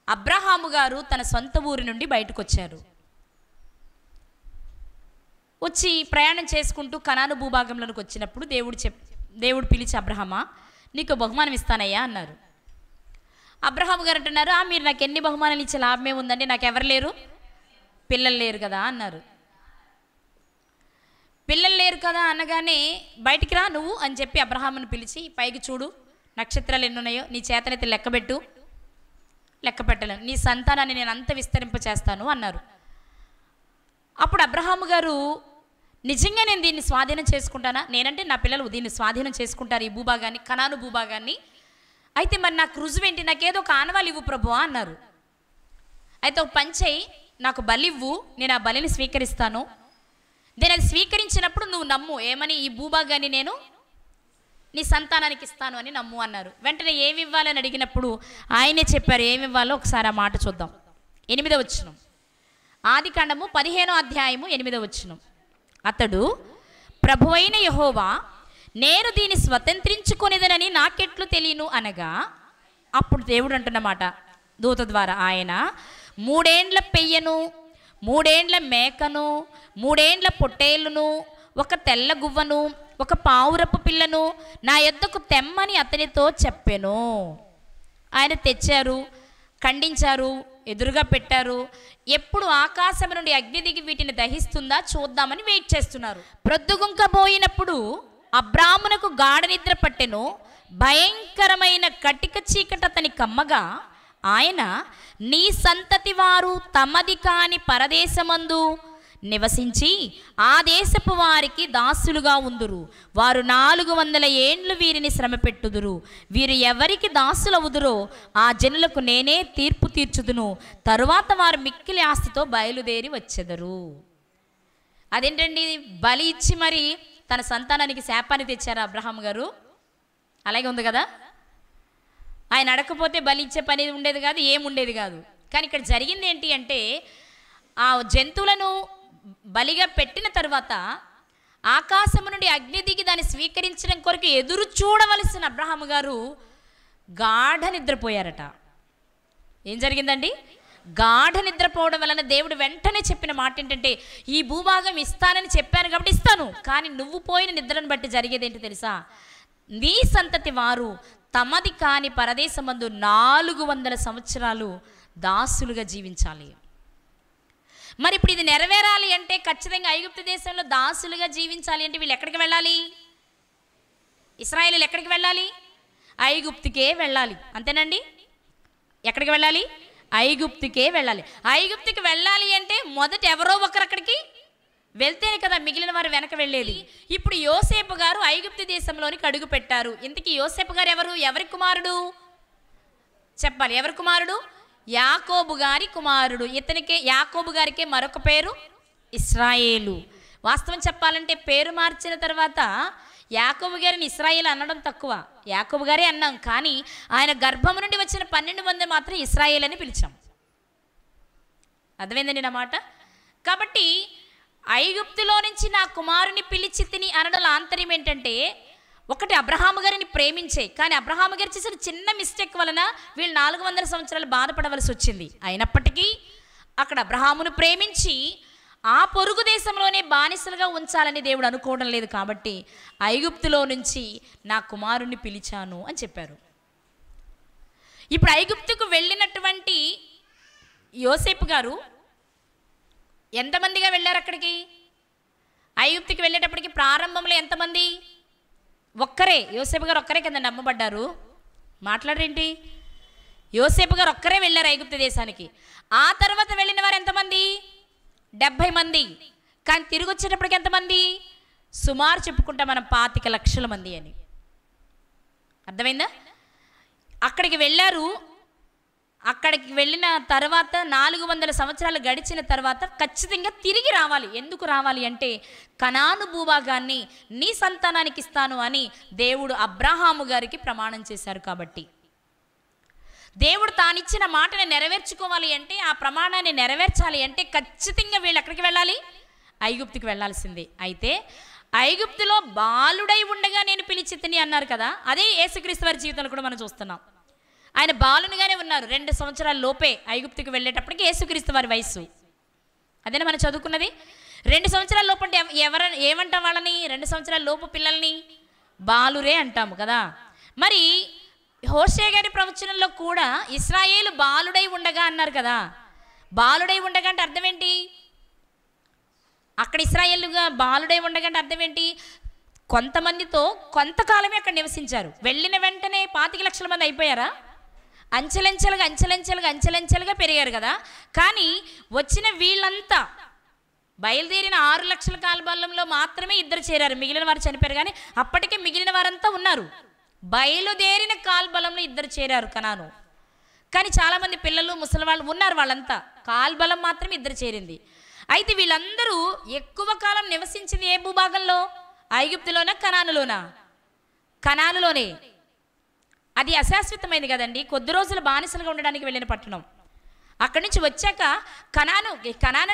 అబ్రహాము గారు తన సొంత ఊరి నుండి బయటకు వచ్చారు. వచ్చి ప్రయాణం చేసుకుంటూ కనాను భూభాగంలోకి వచ్చినప్పుడు దేవుడు పిలిచి, అబ్రహమా నీకు బహుమానం ఇస్తానయ్యా అన్నారు. అబ్రహాము గారు అంటున్నారు, మీరు నాకు ఎన్ని బహుమానాలు ఇచ్చే లాభమే ఉందండి, నాకు ఎవరు లేరు, పిల్లలు లేరు కదా అన్నారు. పిల్లలు లేరు కదా అనగానే బయటికి రా నువ్వు అని చెప్పి అబ్రహామును పిలిచి, పైకి చూడు నక్షత్రాలు ఎన్ని ఉన్నాయో, నీ చేతనైతే లెక్కబెట్టు, లెక్క పెట్టలేను, నీ సంతానాన్ని నేను అంత విస్తరింప చేస్తాను అన్నారు. అప్పుడు అబ్రహాము గారు, నిజంగా నేను దీన్ని స్వాధీనం చేసుకుంటానా? నేనంటే నా పిల్లలు దీన్ని స్వాధీనం చేసుకుంటారు, ఈ భూభాగాన్ని, కనాను భూభాగాన్ని. అయితే మరి నాకు రుజువేంటి? నాకేదో ఒక ఆనవాళ్ళు ఇవ్వు ప్రభువా అన్నారు. అయితే ఒక పంచై నాకు బలివ్వు, నేను ఆ బలిని స్వీకరిస్తాను, నేను అది స్వీకరించినప్పుడు నువ్వు నమ్ము, ఏమని? ఈ భూభాగాన్ని నేను నీ సంతానానికి ఇస్తాను అని నమ్ము అన్నారు. వెంటనే ఏమి ఇవ్వాలని అడిగినప్పుడు ఆయనే చెప్పారు ఏమి ఇవ్వాలో. ఒకసారి ఆ మాట చూద్దాం. 8వ వచనం, ఆదికాండము 15వ అధ్యాయము 8వ వచనం. అతడు, ప్రభువైన యెహోవా నేను దీన్ని స్వతంత్రించుకొనిదనని నాకెట్లు తెలియను అనగా, అప్పుడు దేవుడు అంటున్నమాట దూత ద్వారా, ఆయన 3 ఏండ్ల పెయ్యను, 3 ఏండ్ల మేకను, 3 ఏండ్ల పొట్టేలును, ఒక తెల్ల గువ్వను, ఒక పావురపు పిల్లను నా యొద్దకు తెమ్మని అతనితో చెప్పెను. ఆయన తెచ్చారు, ఖండించారు, ఎదురుగా పెట్టారు. ఎప్పుడు ఆకాశం నుండి అగ్ని దిగి వీటిని దహిస్తుందా చూద్దామని వెయిట్ చేస్తున్నారు. ప్రొద్దుగుంకబోయినప్పుడు అబ్రామునకు గాఢ నిద్ర పట్టెను. భయంకరమైన కటిక చీకటి అతని కమ్మగా ఆయన, నీ సంతతి వారు తమది కాని పరదేశమందు నివసించి ఆ దేశపు వారికి దాసులుగా ఉందురు. వారు 400 ఏండ్లు వీరిని శ్రమ పెట్టుదురు. వీరు ఎవరికి దాసులవుదురో ఆ జనులకు నేనే తీర్పు తీర్చుదును. తరువాత వారు మిక్కిలి ఆస్తితో బయలుదేరి వచ్చెదరు. అదేంటండి, బలి ఇచ్చి మరి తన సంతానానికి శాపాన్ని తెచ్చారు అబ్రహాం గారు. అలాగే ఉంది కదా. ఆయన అడగకపోతే బలి ఇచ్చే పని ఉండేది కాదు, ఏముండేది కాదు. కానీ ఇక్కడ జరిగింది ఏంటి అంటే, ఆ జంతువులను బలిగా పెట్టిన తర్వాత ఆకాశము నుండి అగ్ని దిగి దాన్ని స్వీకరించడం కొరకు ఎదురు చూడవలసిన అబ్రహాము గారు గాఢ నిద్రపోయారట. ఏం జరిగిందండి? గాఢ నిద్రపోవడం వలన దేవుడు వెంటనే చెప్పిన మాట ఏంటంటే, ఈ భూభాగం ఇస్తానని చెప్పాను కాబట్టి ఇస్తాను, కానీ నువ్వు పోయిన నిద్రను బట్టి జరిగేది ఏంటి తెలుసా? నీ సంతతి వారు తమది కాని పరదేశమందు 400 సంవత్సరాలు దాసులుగా జీవించాలి. మరి ఇప్పుడు ఇది నెరవేరాలి అంటే ఖచ్చితంగా ఐగుప్తు దేశంలో దాసులుగా జీవించాలి అంటే వీళ్ళు ఎక్కడికి వెళ్ళాలి? ఇశ్రాయేలీయులు ఎక్కడికి వెళ్ళాలి? ఐగుప్తుకే వెళ్ళాలి. అంతేనండి? ఎక్కడికి వెళ్ళాలి? ఐగుప్తుకే వెళ్ళాలి. ఐగుప్తుకి వెళ్ళాలి అంటే మొదట ఎవరో ఒకరు అక్కడికి వెళ్తేనే కదా మిగిలిన వారు వెనక వెళ్ళేది. ఇప్పుడు యోసేపు గారు ఐగుప్తు దేశంలోనికి అడుగు పెట్టారు. ఇంతకీ యోసేపు గారు ఎవరు? ఎవరి కుమారుడు చెప్పాలి? ఎవరి కుమారుడు? యాకోబు గారి కుమారుడు. ఇతనికే, యాకోబు గారికే మరొక పేరు ఇశ్రాయేలు. వాస్తవం చెప్పాలంటే పేరు మార్చిన తర్వాత యాకోబు గారిని ఇశ్రాయేలు అనడం తక్కువ, యాకోబు గారే అన్నాం. కానీ ఆయన గర్భం నుండి వచ్చిన 12 మంది మాత్రం ఇశ్రాయేల్ అని పిలిచాం. అర్థమైందండి నా మాట? కాబట్టి ఐగుప్తులో నుంచి నా కుమారుని పిలిచి తిని అనడంలో ఆంతర్యం ఏంటంటే, ఒకటి అబ్రహాము గారిని ప్రేమించే, కానీ అబ్రహాము గారు చేసిన చిన్న మిస్టేక్ వలన వీళ్ళు 400 సంవత్సరాలు బాధపడవలసి వచ్చింది. అయినప్పటికీ అక్కడ అబ్రహామును ప్రేమించి ఆ పొరుగు దేశంలోనే బానిసలుగా ఉంచాలని దేవుడు అనుకోవడం లేదు. కాబట్టి ఐగుప్తులో నుంచి నా కుమారుణ్ణి పిలిచాను అని చెప్పారు. ఇప్పుడు ఐగుప్తుకు వెళ్ళినటువంటి యోసేపు గారు ఎంతమందిగా వెళ్ళారు అక్కడికి? ఐగుప్తుకి వెళ్ళేటప్పటికి ప్రారంభంలో ఎంతమంది? ఒక్కరే. యోసేపు గారు ఒక్కరే కింద నమ్మబడ్డారు. మాట్లాడరేంటి? యోసేపు గారు ఒక్కరే వెళ్ళారు ఐగుప్తు దేశానికి. ఆ తర్వాత వెళ్ళిన వారు ఎంతమంది? 70 మంది. కానీ తిరిగి వచ్చేటప్పటికి ఎంతమంది? సుమారు చెప్పుకుంటాం మనం 25 లక్షల మంది అని. అర్థమైందా? అక్కడికి వెళ్ళారు. అక్కడికి వెళ్ళిన తర్వాత 400 సంవత్సరాలు గడిచిన తర్వాత ఖచ్చితంగా తిరిగి రావాలి. ఎందుకు రావాలి అంటే, కనాను భూభాగాన్ని నీ సంతానానికి ఇస్తాను అని దేవుడు అబ్రహాము గారికి ప్రమాణం చేశారు. కాబట్టి దేవుడు తానిచ్చిన మాటని నెరవేర్చుకోవాలి అంటే, ఆ ప్రమాణాన్ని నెరవేర్చాలి అంటే ఖచ్చితంగా వీళ్ళు ఎక్కడికి వెళ్ళాలి? ఐగుప్తుకి వెళ్ళాల్సిందే. అయితే ఐగుప్తులో బాలుడై ఉండగా నేను పిలిచి తిని అన్నారు కదా, అదే యేసుక్రీస్తు వారి జీవితంలో కూడా మనం చూస్తున్నాం. ఆయన బాలునిగానే ఉన్నారు. 2 సంవత్సరాల లోపే ఐగుప్తుకి వెళ్ళేటప్పటికి యేసుక్రీస్తు వారి వయస్సు. అదేనా మనం చదువుకున్నది? 2 సంవత్సరాల లోపు అంటే ఏమంటాం వాళ్ళని? 2 సంవత్సరాల లోపు పిల్లల్ని బాలురే అంటాము కదా. మరి హోషేయ గారి ప్రవచనంలో కూడా ఇశ్రాయేలు బాలుడై ఉండగా అన్నారు కదా. బాలుడై ఉండగా అంటే అర్థం ఏంటి? అక్కడ ఇశ్రాయేలుగా బాలుడై ఉండగా అంటే అర్థం ఏంటి? కొంతమందితో కొంతకాలమే అక్కడ నివసించారు. వెళ్ళిన వెంటనే 25 లక్షల మంది అయిపోయారా? అంచెలంచెలుగా పెరిగారు కదా. కానీ వచ్చిన వీళ్ళంతా బయలుదేరిన 6 లక్షల కాలబలంలో మాత్రమే 2 చేరారు. మిగిలిన వారు చనిపోయారు. కానీ అప్పటికే మిగిలిన వారంతా ఉన్నారు. బయలుదేరిన కాల్బలంలో 2 చేరారు కనాను. కానీ చాలామంది పిల్లలు, ముసలి వాళ్ళు ఉన్నారు. వాళ్ళంతా కాల్బలం మాత్రం 2 చేరింది. అయితే వీళ్ళందరూ ఎక్కువ కాలం నివసించింది ఏ భూభాగంలో? ఐగుప్తులోనా కనానులోనా? కనానులోనే. అది అశాశ్వతమైంది కదండి. కొద్ది రోజులు బానిసలుగా ఉండడానికి వెళ్ళిన పట్టణం. అక్కడి నుంచి వచ్చాక కనాను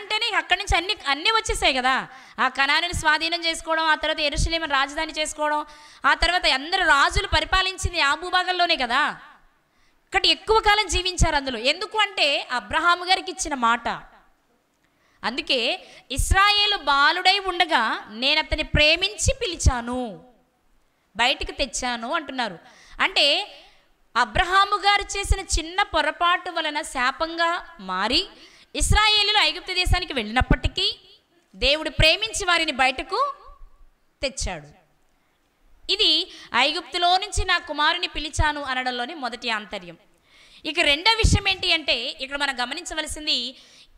అంటేనే అక్కడి నుంచి అన్నీ వచ్చేసాయి కదా. ఆ కనానుని స్వాధీనం చేసుకోవడం, ఆ తర్వాత యెరూషలేమును రాజధాని చేసుకోవడం, ఆ తర్వాత అందరు రాజులు పరిపాలించింది ఆ భూభాగంలోనే కదా. ఇక్కడ ఎక్కువ కాలం జీవించారు అందులో. ఎందుకు అంటే అబ్రహాము గారికి ఇచ్చిన మాట. అందుకే ఇశ్రాయేలు బాలుడై ఉండగా నేను అతన్ని ప్రేమించి పిలిచాను, బయటికి తెచ్చాను అంటున్నారు. అంటే అబ్రహాము గారు చేసిన చిన్న పొరపాటు వలన శాపంగా మారి ఇశ్రాయేలీయులు ఐగుప్తు దేశానికి వెళ్ళినప్పటికీ దేవుడు ప్రేమించి వారిని బయటకు తెచ్చాడు. ఇది ఐగుప్తులో నుంచి నా కుమారుని పిలిచాను అనడంలోని మొదటి ఆంతర్యం. ఇక రెండో విషయం ఏంటి అంటే, ఇక్కడ మనం గమనించవలసింది,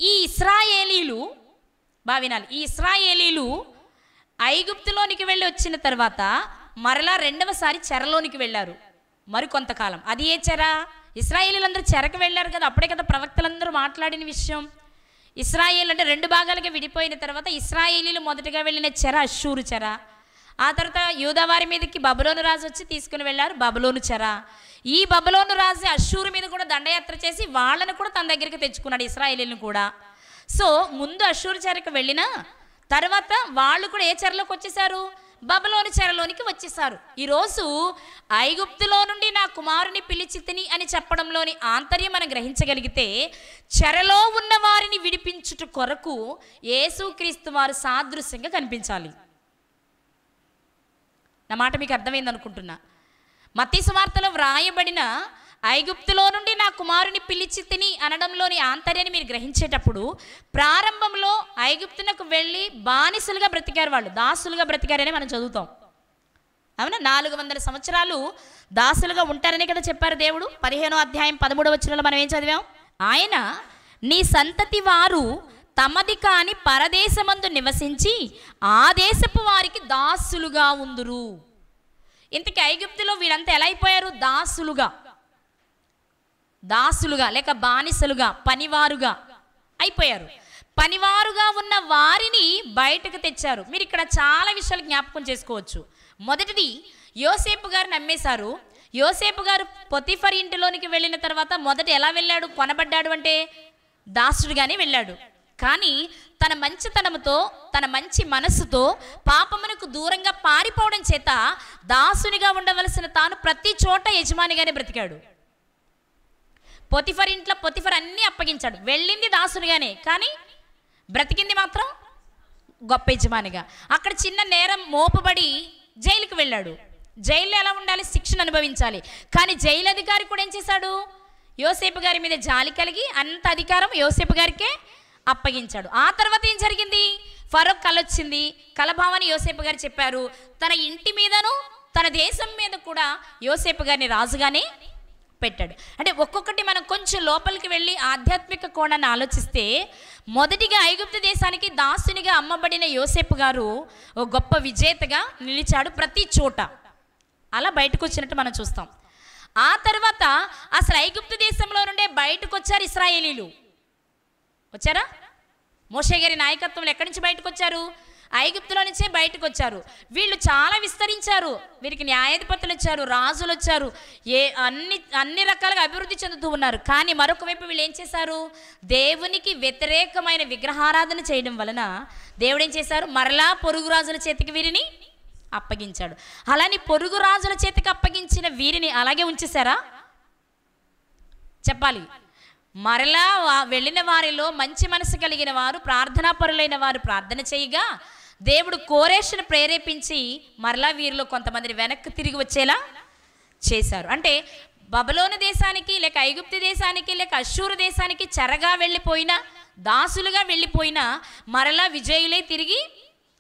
ఈ ఇశ్రాయేలీలు వినాలి. ఈ ఇశ్రాయేలీలు ఐగుప్తులోనికి వెళ్ళి వచ్చిన తర్వాత మరలా రెండవసారి చెరలోనికి వెళ్ళారు మరికొంతకాలం. అది ఏ చెర? ఇశ్రాయేలీలందరూ చెరకు వెళ్ళారు కదా. అప్పుడే కదా ప్రవక్తలందరూ మాట్లాడిన విషయం. ఇశ్రాయేల్ అంటే 2 భాగాలుగా విడిపోయిన తర్వాత ఇశ్రాయేలీలు మొదటగా వెళ్ళిన చెర అష్షూరు చెర. ఆ తర్వాత యూదావారి మీదకి బబులోను రాజు వచ్చి తీసుకుని వెళ్ళారు, బబులోను చెర. ఈ బబులోను రాజు అష్షూరు మీద కూడా దండయాత్ర చేసి వాళ్ళని కూడా తన దగ్గరికి తెచ్చుకున్నాడు, ఇశ్రాయేలీలను కూడా. సో ముందు అష్షూరు చెరకు వెళ్ళిన తర్వాత వాళ్ళు కూడా ఏ చెరలోకి వచ్చేసారు? బబులోను చెరలోనికి వచ్చేసారు. ఈరోజు ఐగుప్తులో నుండి నా కుమారుని పిలిచి తిని అని చెప్పడంలోని ఆంతర్యం మనం గ్రహించగలిగితే, చెరలో ఉన్న వారిని విడిపించుట కొరకు యేసుక్రీస్తు వారు సాదృశ్యంగా కనిపించాలి. నా మాట మీకు అర్థమైంది అనుకుంటున్నా. మత్తయి సువార్తలో వ్రాయబడిన ఐగుప్తులో నుండి నా కుమారుని పిలిచి తిని అనడంలోని ఆంతర్యాన్ని మీరు గ్రహించేటప్పుడు, ప్రారంభంలో ఐగుప్తునకు వెళ్ళి బానిసలుగా బ్రతికారు, వాళ్ళు దాసులుగా బ్రతికారని మనం చదువుతాం. అవునా? 400 సంవత్సరాలు దాసులుగా ఉంటారనే కదా చెప్పారు దేవుడు. 15వ అధ్యాయం 13వ వచనంలో మనం ఏం చదివాం? ఆయన నీ సంతతి వారు తమది కాని పరదేశమందు నివసించి ఆ దేశపు వారికి దాసులుగా ఉందురు. ఇంతకీ ఐగుప్తులో వీళ్ళంతా ఎలా అయిపోయారు? దాసులుగా లేక బానిసలుగా, పనివారుగా అయిపోయారు. పనివారుగా ఉన్న వారిని బయటకు తెచ్చారు. మీరు ఇక్కడ చాలా విషయాలు జ్ఞాపకం చేసుకోవచ్చు. మొదటిది, యోసేపు గారిని నమ్మేశారు. యోసేపు గారు పొతిఫర్ ఇంటిలోనికి వెళ్ళిన తర్వాత మొదట ఎలా వెళ్ళాడు? కొనబడ్డాడు అంటే దాసుడుగానే వెళ్ళాడు. కానీ తన మంచితనముతో, తన మంచి మనస్సుతో పాపమునకు దూరంగా పారిపోవడం చేత దాసునిగా ఉండవలసిన తాను ప్రతి చోట యజమానిగానే బ్రతికాడు. పొతిఫర్ ఇంట్లో పొతిఫర్ అన్నీ అప్పగించాడు. వెళ్ళింది దాసునిగానే, కానీ బ్రతికింది మాత్రం గొప్ప యజమానిగా. అక్కడ చిన్న నేరం మోపబడి జైలుకి వెళ్ళాడు. జైల్లో ఎలా ఉండాలి? శిక్షను అనుభవించాలి. కానీ జైలు అధికారి కూడా ఏం చేశాడు? యోసేపు గారి మీద జాలి కలిగి అంత అధికారం యోసేపు గారికే అప్పగించాడు. ఆ తర్వాత ఏం జరిగింది? ఫరో కలొచ్చింది. కలభావని యోసేపు గారు చెప్పారు. తన ఇంటి మీదను తన దేశం మీద కూడా యోసేపు గారిని రాజుగానే పెట్టాడు. అంటే ఒక్కొక్కటి మనం కొంచెం లోపలికి వెళ్ళి ఆధ్యాత్మిక కోణాన్ని ఆలోచిస్తే, మొదటిగా ఐగుప్తు దేశానికి దాసునిగా అమ్మబడిన యోసేపు గారు ఓ గొప్ప విజేతగా నిలిచాడు ప్రతి చోట. అలా బయటకు వచ్చినట్టు మనం చూస్తాం. ఆ తర్వాత అసలు ఐగుప్తు దేశంలో నుండే బయటకు వచ్చారు ఇశ్రాయేలీలు. వచ్చారా? మోషే గారి నాయకత్వంలో ఎక్కడి నుంచి బయటకు వచ్చారు? ఐగుప్తులో నుంచే బయటకు వచ్చారు. వీళ్ళు చాలా విస్తరించారు. వీరికి న్యాయాధిపతులు వచ్చారు, రాజులు వచ్చారు, అన్ని రకాలుగా అభివృద్ధి చెందుతూ ఉన్నారు. కానీ మరొక వైపు వీళ్ళు ఏం చేశారు? దేవునికి వ్యతిరేకమైన విగ్రహారాధన చేయడం వలన దేవుడు ఏం చేశారు? మరలా పొరుగు రాజుల చేతికి వీరిని అప్పగించాడు. అలాని పొరుగు రాజుల చేతికి అప్పగించిన వీరిని అలాగే ఉంచేశారా? చెప్పాలి. మరలా వెళ్ళిన వారిలో మంచి మనసు కలిగిన వారు, ప్రార్థనాపరులైన వారు ప్రార్థన చేయగా దేవుడు కోరేషును ప్రేరేపించి మరలా వీరిలో కొంతమందిని వెనక్కి తిరిగి వచ్చేలా చేశారు. అంటే బబులోను దేశానికి లేక ఐగుప్తు దేశానికి లేక అష్షూరు దేశానికి చెరగా వెళ్ళిపోయిన, దాసులుగా వెళ్ళిపోయిన మరలా విజయులే తిరిగి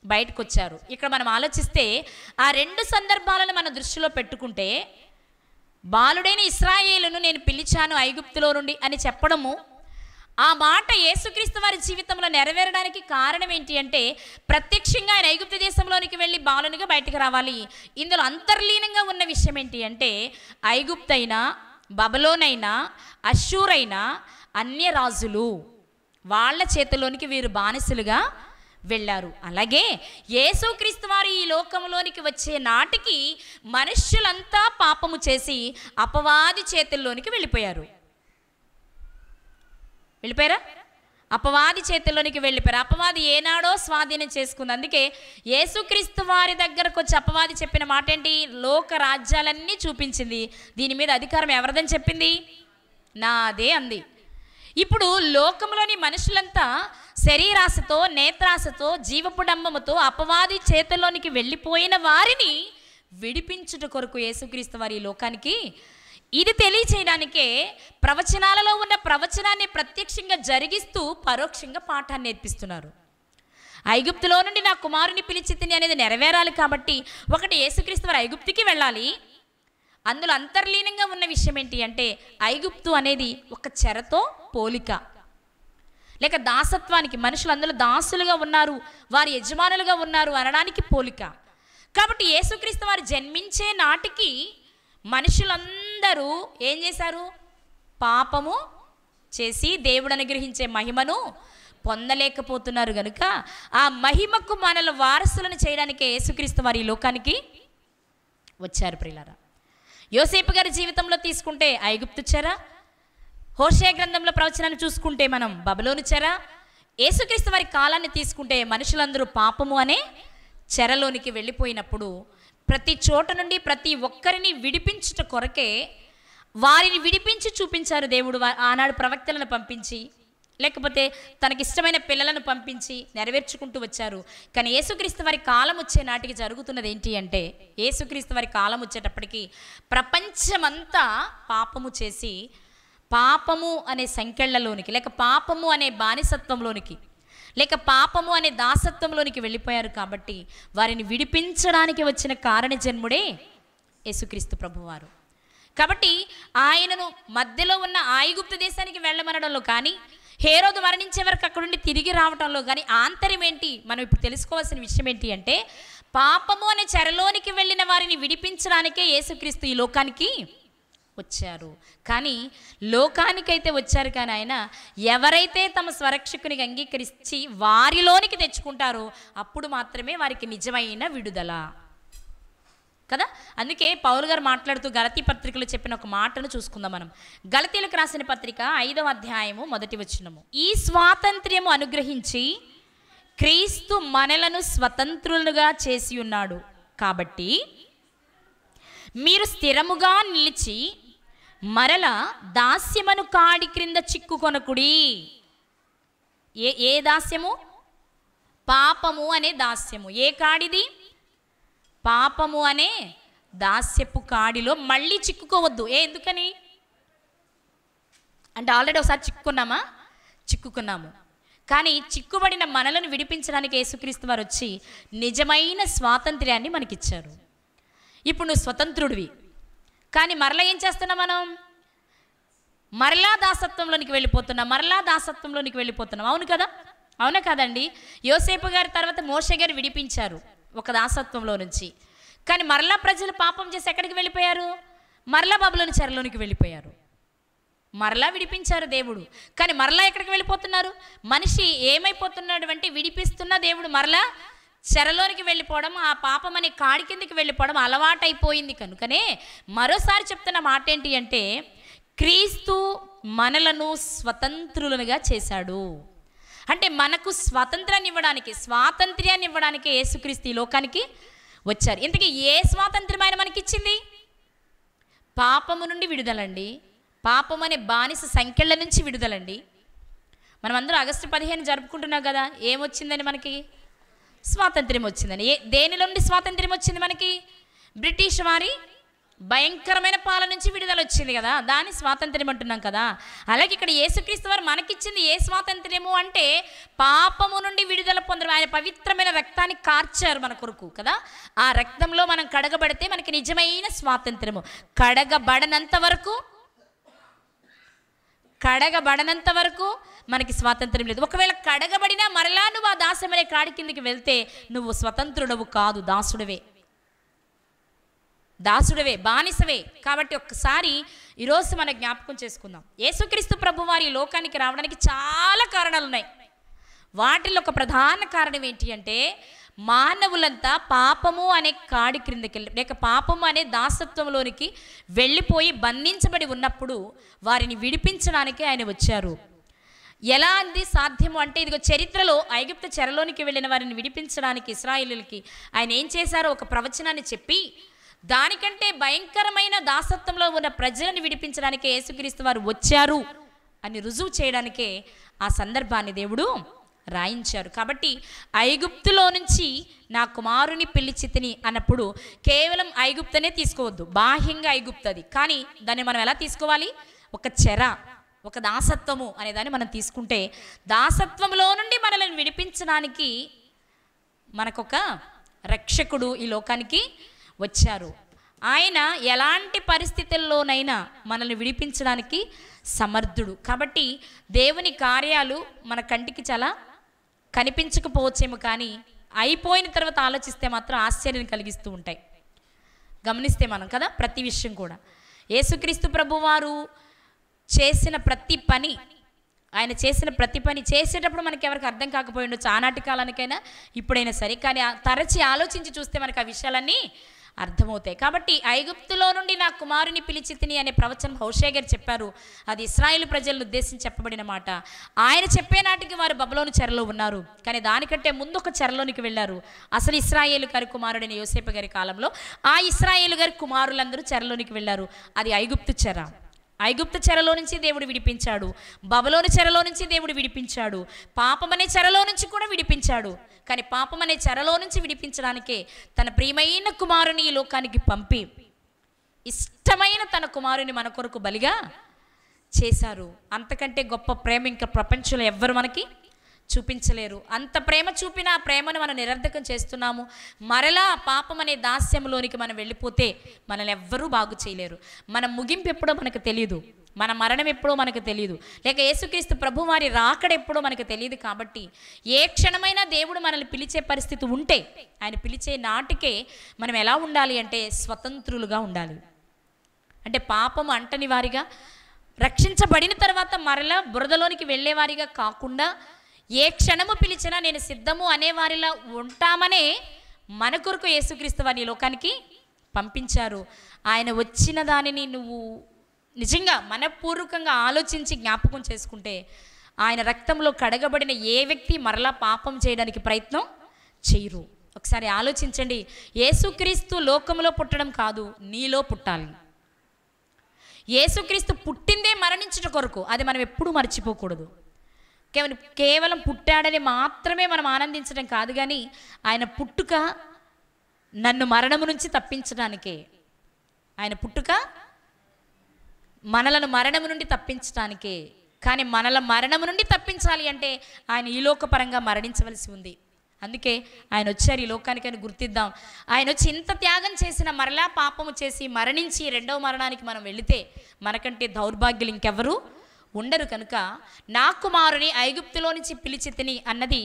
బయటకు వచ్చారు. ఇక్కడ మనం ఆలోచిస్తే ఆ రెండు సందర్భాలను మన దృష్టిలో పెట్టుకుంటే, బాలుడైన ఇశ్రాయేలును నేను పిలిచాను ఐగుప్తులో నుండి అని చెప్పడము, ఆ మాట యేసుక్రీస్తు వారి జీవితంలో నెరవేరడానికి కారణం ఏంటి అంటే, ప్రత్యక్షంగా ఆయన ఐగుప్తు దేశంలోనికి వెళ్ళి బాలునిగా బయటకు రావాలి. ఇందులో అంతర్లీనంగా ఉన్న విషయం ఏంటి అంటే, ఐగుప్తైనా, బబులోనైనా, అష్షూరైనా అన్య రాజులు, వాళ్ళ చేతిలోనికి వీరు బానిసలుగా వెళ్ళారు. అలాగే యేసుక్రీస్తు వారు ఈ లోకంలోనికి వచ్చే నాటికి మనుష్యులంతా పాపము చేసి అపవాది చేతుల్లోనికి వెళ్ళిపోయారు. అపవాది చేతుల్లోనికి వెళ్ళిపోయారు. అపవాది ఏనాడో స్వాధీనం చేసుకుంది. అందుకే యేసుక్రీస్తు వారి దగ్గరకు వచ్చి అపవాది చెప్పిన మాట ఏంటి? లోక రాజ్యాలన్నీ చూపించింది, దీని మీద అధికారం ఎవరిదని చెప్పింది? నాదే అంది. ఇప్పుడు లోకంలోని మనుషులంతా శరీరాశతో, నేత్రాశతో, జీవపుడంబముతో అపవాది చేతుల్లోనికి వెళ్ళిపోయిన వారిని విడిపించుట కొరకు యేసుక్రీస్తు వారి ఈ లోకానికి, ఇది తెలియచేయడానికే ప్రవచనాలలో ఉన్న ప్రవచనాన్ని ప్రత్యక్షంగా జరిగిస్తూ పరోక్షంగా పాఠాన్ని నేర్పిస్తున్నారు. ఐగుప్తులో నుండి నా కుమారుని పిలిచి తిని అనేది నెరవేరాలి కాబట్టి ఒకటి యేసుక్రీస్తు వారు ఐగుప్తుకి వెళ్ళాలి. అందులో అంతర్లీనంగా ఉన్న విషయం ఏంటి అంటే, ఐగుప్తు అనేది ఒక చెరతో పోలిక, లేక దాసత్వానికి, మనుషులు అందులో దాసులుగా ఉన్నారు, వారి యజమానులుగా ఉన్నారు అనడానికి పోలిక. కాబట్టి యేసుక్రీస్తు వారు జన్మించే నాటికి మనుషులందరూ ఏం చేశారు? పాపము చేసి దేవుడు అనుగ్రహించే మహిమను పొందలేకపోతున్నారు కనుక ఆ మహిమకు మనల్ని వారసులను చేయడానికే యేసుక్రీస్తు వారి ఈ లోకానికి వచ్చారు. ప్రియులారా, యోసేపు గారి జీవితంలో తీసుకుంటే ఐగుప్తు చెర, హోషేయ గ్రంథంలో ప్రవచనాన్ని చూసుకుంటే మనం బబులోను చెర, యేసుక్రీస్తు వారి కాలాన్ని తీసుకుంటే మనుషులందరూ పాపము అనే చెరలోనికి వెళ్ళిపోయినప్పుడు ప్రతి చోట నుండి ప్రతి ఒక్కరిని విడిపించుట కొరకే వారిని విడిపించి చూపించారు దేవుడు. ఆనాడు ప్రవక్తలను పంపించి లేకపోతే తనకిష్టమైన పిల్లలను పంపించి నెరవేర్చుకుంటూ వచ్చారు. కానీ యేసుక్రీస్తు వారి కాలం వచ్చే నాటికి జరుగుతున్నది ఏంటి అంటే, యేసుక్రీస్తు వారి కాలం వచ్చేటప్పటికి ప్రపంచమంతా పాపము చేసి పాపము అనే సంకెళ్లలోనికి, లేక పాపము అనే బానిసత్వంలోనికి, లేక పాపము అనే దాసత్వంలోనికి వెళ్ళిపోయారు. కాబట్టి వారిని విడిపించడానికి వచ్చిన కారణ జన్ముడే యేసుక్రీస్తు ప్రభువారు. కాబట్టి ఆయనను మధ్యలో ఉన్న ఐగుప్తు దేశానికి వెళ్ళమనడంలో కానీ, హేరోదు మరణించే వరకు అక్కడ నుండి తిరిగి రావడంలో కానీ ఆంతర్యం ఏంటి? మనం ఇప్పుడు తెలుసుకోవాల్సిన విషయం ఏంటి అంటే, పాపము అనే చెరలోనికి వెళ్ళిన వారిని విడిపించడానికే యేసుక్రీస్తు ఈ లోకానికి వచ్చారు. కానీ లోకానికైతే వచ్చారు, కానీ ఆయన ఎవరైతే తమ స్వరక్షకునికి అంగీకరించి వారిలోనికి తెచ్చుకుంటారో అప్పుడు మాత్రమే వారికి నిజమైన విడుదల కదా. అందుకే పౌలు గారు మాట్లాడుతూ గలతీ పత్రికలో చెప్పిన ఒక మాటను చూసుకుందాం మనం. గలతీలకు రాసిన పత్రిక 5వ అధ్యాయము 1వ వచనము. ఈ స్వాతంత్ర్యము అనుగ్రహించి క్రీస్తు మనలను స్వతంత్రులుగా చేసి ఉన్నాడు, కాబట్టి మీరు స్థిరముగా నిలిచి మరల దాస్యమను కాడి క్రింద చిక్కుకొనకుడి. ఏ దాస్యము? పాపము అనే దాస్యము. ఏ కాడిది? పాపము అనే దాస్యపు కాడిలో మళ్ళీ చిక్కుకోవద్దు. ఎందుకని అంటే ఆల్రెడీ ఒకసారి చిక్కుకున్నాము. కానీ చిక్కుబడిన మనలను విడిపించడానికి యేసుక్రీస్తు వారు వచ్చి నిజమైన స్వాతంత్ర్యాన్ని మనకిచ్చారు. ఇప్పుడు నువ్వు స్వతంత్రుడివి, కానీ మరలా ఏం చేస్తున్నాం మనం? మరలా దాసత్వంలోనికి వెళ్ళిపోతున్నాం. అవును కదా, అవునా కాదండి? యోసేపు గారి తర్వాత మోషే గారు విడిపించారు ఒక దాసత్వంలో నుంచి. కానీ మరలా ప్రజలు పాపం చేసి ఎక్కడికి వెళ్ళిపోయారు? మరలా బబులోను చెరలోనికి వెళ్ళిపోయారు. మరలా విడిపించారు దేవుడు, కానీ మరలా ఎక్కడికి వెళ్ళిపోతున్నారు? మనిషి ఏమైపోతున్నాడు అంటే, విడిపిస్తున్న దేవుడు మరలా చెరలోనికి వెళ్ళిపోవడం, ఆ పాపం అనే కాడి కిందకి వెళ్ళిపోవడం అలవాటైపోయింది. కనుకనే మరోసారి చెప్తున్న మాట ఏంటి అంటే, క్రీస్తు మనలను స్వతంత్రులుగా చేశాడు. అంటే మనకు స్వాతంత్ర్యాన్ని ఇవ్వడానికి యేసుక్రీస్తు ఈ లోకానికి వచ్చారు. ఇంతకీ ఏ స్వాతంత్ర్యం ఆయన మనకిచ్చింది? పాపము నుండి విడుదలండి, పాపం అనే బానిస సంఖ్యల నుంచి విడుదలండి. మనం అందరూ ఆగస్టు 15 జరుపుకుంటున్నాం కదా. ఏమొచ్చిందని మనకి? స్వాతంత్ర్యం వచ్చిందని. దేని నుండి స్వాతంత్ర్యం వచ్చింది మనకి? బ్రిటిష్ వారి భయంకరమైన పాలన నుంచి విడుదల వచ్చింది కదా, దాన్ని స్వాతంత్ర్యం అంటున్నాం కదా. అలాగే ఇక్కడ యేసుక్రీస్తు వారు మనకిచ్చింది ఏ స్వాతంత్ర్యము అంటే, పాపము నుండి విడుదల పొందడం. ఆయన పవిత్రమైన రక్తాన్ని కార్చారు మన కొరకు కదా. ఆ రక్తంలో మనం కడగబడితే మనకి నిజమైన స్వాతంత్ర్యము. కడగబడనంత వరకు మనకి స్వాతంత్ర్యం లేదు. ఒకవేళ కడగబడినా మరలా నువ్వు ఆ దాసమనే కాడి కిందకి వెళ్తే నువ్వు స్వతంత్రుడవు కాదు, దాసుడవే, బానిసవే. కాబట్టి ఒక్కసారి ఈరోజు మనం జ్ఞాపకం చేసుకుందాం. యేసుక్రీస్తు ప్రభు వారి లోకానికి రావడానికి చాలా కారణాలు ఉన్నాయి. వాటిల్లో ఒక ప్రధాన కారణం ఏంటి అంటే, మానవులంతా పాపము అనే కాడి క్రిందకి లేక పాపము అనే దాసత్వంలోనికి వెళ్ళిపోయి బంధించబడి ఉన్నప్పుడు వారిని విడిపించడానికి ఆయన వచ్చారు. ఎలా అంది సాధ్యము అంటే, ఇదిగో చరిత్రలో ఐగుప్తు చెరలోనికి వెళ్ళిన వారిని విడిపించడానికి ఇశ్రాయేలీయులకి ఆయన ఏం చేశారో ఒక ప్రవచనాన్ని చెప్పి, దానికంటే భయంకరమైన దాసత్వంలో ఉన్న ప్రజలను విడిపించడానికి యేసుక్రీస్తు వారు వచ్చారు అని రుజువు చేయడానికే ఆ సందర్భాన్ని దేవుడు రాయించారు. కాబట్టి ఐగుప్తులో నుంచి నా కుమారుని పిలిచితిని అన్నప్పుడు కేవలం ఐగుప్తనే తీసుకోవద్దు, బాహ్యంగా ఐగుప్తది. కానీ దాన్ని మనం ఎలా తీసుకోవాలి? ఒక చెర, ఒక దాసత్వము అనే దాన్ని మనం తీసుకుంటే, దాసత్వంలో నుండి మనల్ని విడిపించడానికి మనకొక రక్షకుడు ఈ లోకానికి వచ్చారు. ఆయన ఎలాంటి పరిస్థితుల్లోనైనా మనల్ని విడిపించడానికి సమర్థుడు. కాబట్టి దేవుని కార్యాలు మన కంటికి చాలా కనిపించకపోవచ్చేమో, కానీ అయిపోయిన తర్వాత ఆలోచిస్తే మాత్రం ఆశ్చర్యం కలిగిస్తూ ఉంటాయి. గమనిస్తే మనం కదా, ప్రతి విషయం కూడా యేసుక్రీస్తు ప్రభువారు చేసిన ప్రతి పని, ఆయన చేసిన ప్రతి పని చేసేటప్పుడు మనకి ఎవరికి అర్థం కాకపోయి ఉండొచ్చు, ఆనాటి కాలానికైనా ఇప్పుడైనా సరే. కానీ తరచి ఆలోచించి చూస్తే మనకు ఆ విషయాలన్నీ అర్థమవుతాయి. కాబట్టి ఐగుప్తులో నుండి నా కుమారుని పిలిచితిని అనే ప్రవచనం హోషే గారు చెప్పారు. అది ఇశ్రాయేలు ప్రజలను ఉద్దేశించి చెప్పబడిన మాట. ఆయన చెప్పే నాటికి వారు బబులోను చెరలో ఉన్నారు, కానీ దానికంటే ముందు ఒక చెరలోనికి వెళ్ళారు. అసలు ఇశ్రాయేలు గారి కుమారుడైన యోసేపు గారి కాలంలో ఆ ఇశ్రాయేలు గారి కుమారులందరూ చెరలోనికి వెళ్ళారు. అది ఐగుప్తు చెర. ఐగుప్తు చెరలో నుంచి దేవుడు విడిపించాడు, బబులోను చెరలో నుంచి దేవుడు విడిపించాడు, పాపమనే చెరలో నుంచి కూడా విడిపించాడు. కానీ పాపమనే చెరలో నుంచి విడిపించడానికే తన ప్రియమైన కుమారుని ఈ లోకానికి పంపి ఇష్టమైన తన కుమారుని మన కొరకు బలిగా చేశారు. అంతకంటే గొప్ప ప్రేమ ఇంకా ప్రపంచంలో ఎవ్వరు మనకి చూపించలేరు. అంత ప్రేమ చూపిన ఆ ప్రేమను మనం నిరర్ధకం చేస్తున్నాము. మరలా పాపం అనే దాస్యంలోనికి మనం వెళ్ళిపోతే మనల్ని ఎవ్వరూ బాగు చేయలేరు. మన ముగింపు ఎప్పుడో మనకు తెలియదు, మన మరణం ఎప్పుడో మనకు తెలియదు, లేక యేసుక్రీస్తు ప్రభు వారి రాకడ ఎప్పుడో మనకు తెలియదు. కాబట్టి ఏ క్షణమైనా దేవుడు మనల్ని పిలిచే పరిస్థితి ఉంటే, ఆయన పిలిచే నాటికే మనం ఎలా ఉండాలి అంటే స్వతంత్రులుగా ఉండాలి. అంటే పాపము అంటని వారిగా, రక్షించబడిన తర్వాత మరలా బురదలోనికి వెళ్ళేవారిగా కాకుండా, ఏ క్షణము పిలిచినా నేను సిద్ధము అనేవారిలా ఉంటామనే మన కొరకు యేసుక్రీస్తు వారిని లోకానికి పంపించారు. ఆయన వచ్చిన దానిని నువ్వు నిజంగా మనపూర్వకంగా ఆలోచించి జ్ఞాపకం చేసుకుంటే, ఆయన రక్తంలో కడగబడిన ఏ వ్యక్తి మరలా పాపం చేయడానికి ప్రయత్నం చేయరు. ఒకసారి ఆలోచించండి. యేసుక్రీస్తు లోకంలో పుట్టడం కాదు, నీలో పుట్టాలి. యేసుక్రీస్తు పుట్టిందే మరణించుట కొరకు, అది మనం ఎప్పుడూ మర్చిపోకూడదు. కేవలం పుట్టాడని మాత్రమే మనం ఆనందించడం కాదు, కానీ ఆయన పుట్టుక నన్ను మరణము నుంచి తప్పించడానికే. ఆయన పుట్టుక మనలను మరణము నుండి తప్పించడానికే. కానీ మనల మరణము నుండి తప్పించాలి అంటే ఆయన ఈ లోకపరంగా మరణించవలసి ఉంది. అందుకే ఆయన వచ్చారు ఈ లోకానికి అని గుర్తిద్దాం. ఆయన వచ్చి ఇంత త్యాగం చేసిన మరలా పాపము చేసి మరణించి రెండవ మరణానికి మనం వెళితే మనకంటే దౌర్భాగ్యులు ఇంకెవరు ఉండరు. కనుక నా కుమారుని ఐగుప్తులో నుంచి పిలిచి తిని అన్నది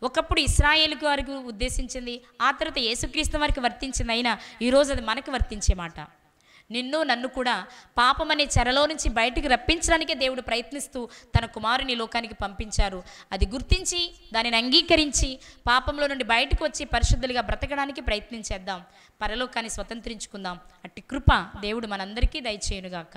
ఒకప్పుడు ఇశ్రాయేలు వారికి ఉద్దేశించింది, ఆ తర్వాత యేసుక్రీస్తు వారికి వర్తించింది. అయినా ఈరోజు అది మనకు వర్తించే మాట. నిన్ను నన్ను కూడా పాపం అనే చెరలో నుంచి బయటికి రప్పించడానికే దేవుడు ప్రయత్నిస్తూ తన కుమారుని లోకానికి పంపించారు. అది గుర్తించి దానిని అంగీకరించి పాపంలో నుండి బయటకు వచ్చి పరిశుద్ధులుగా బ్రతకడానికి ప్రయత్నించేద్దాం. పరలోకాన్ని స్వతంత్రించుకుందాం. అట్టి కృప దేవుడు మనందరికీ దయచేయునుగాక.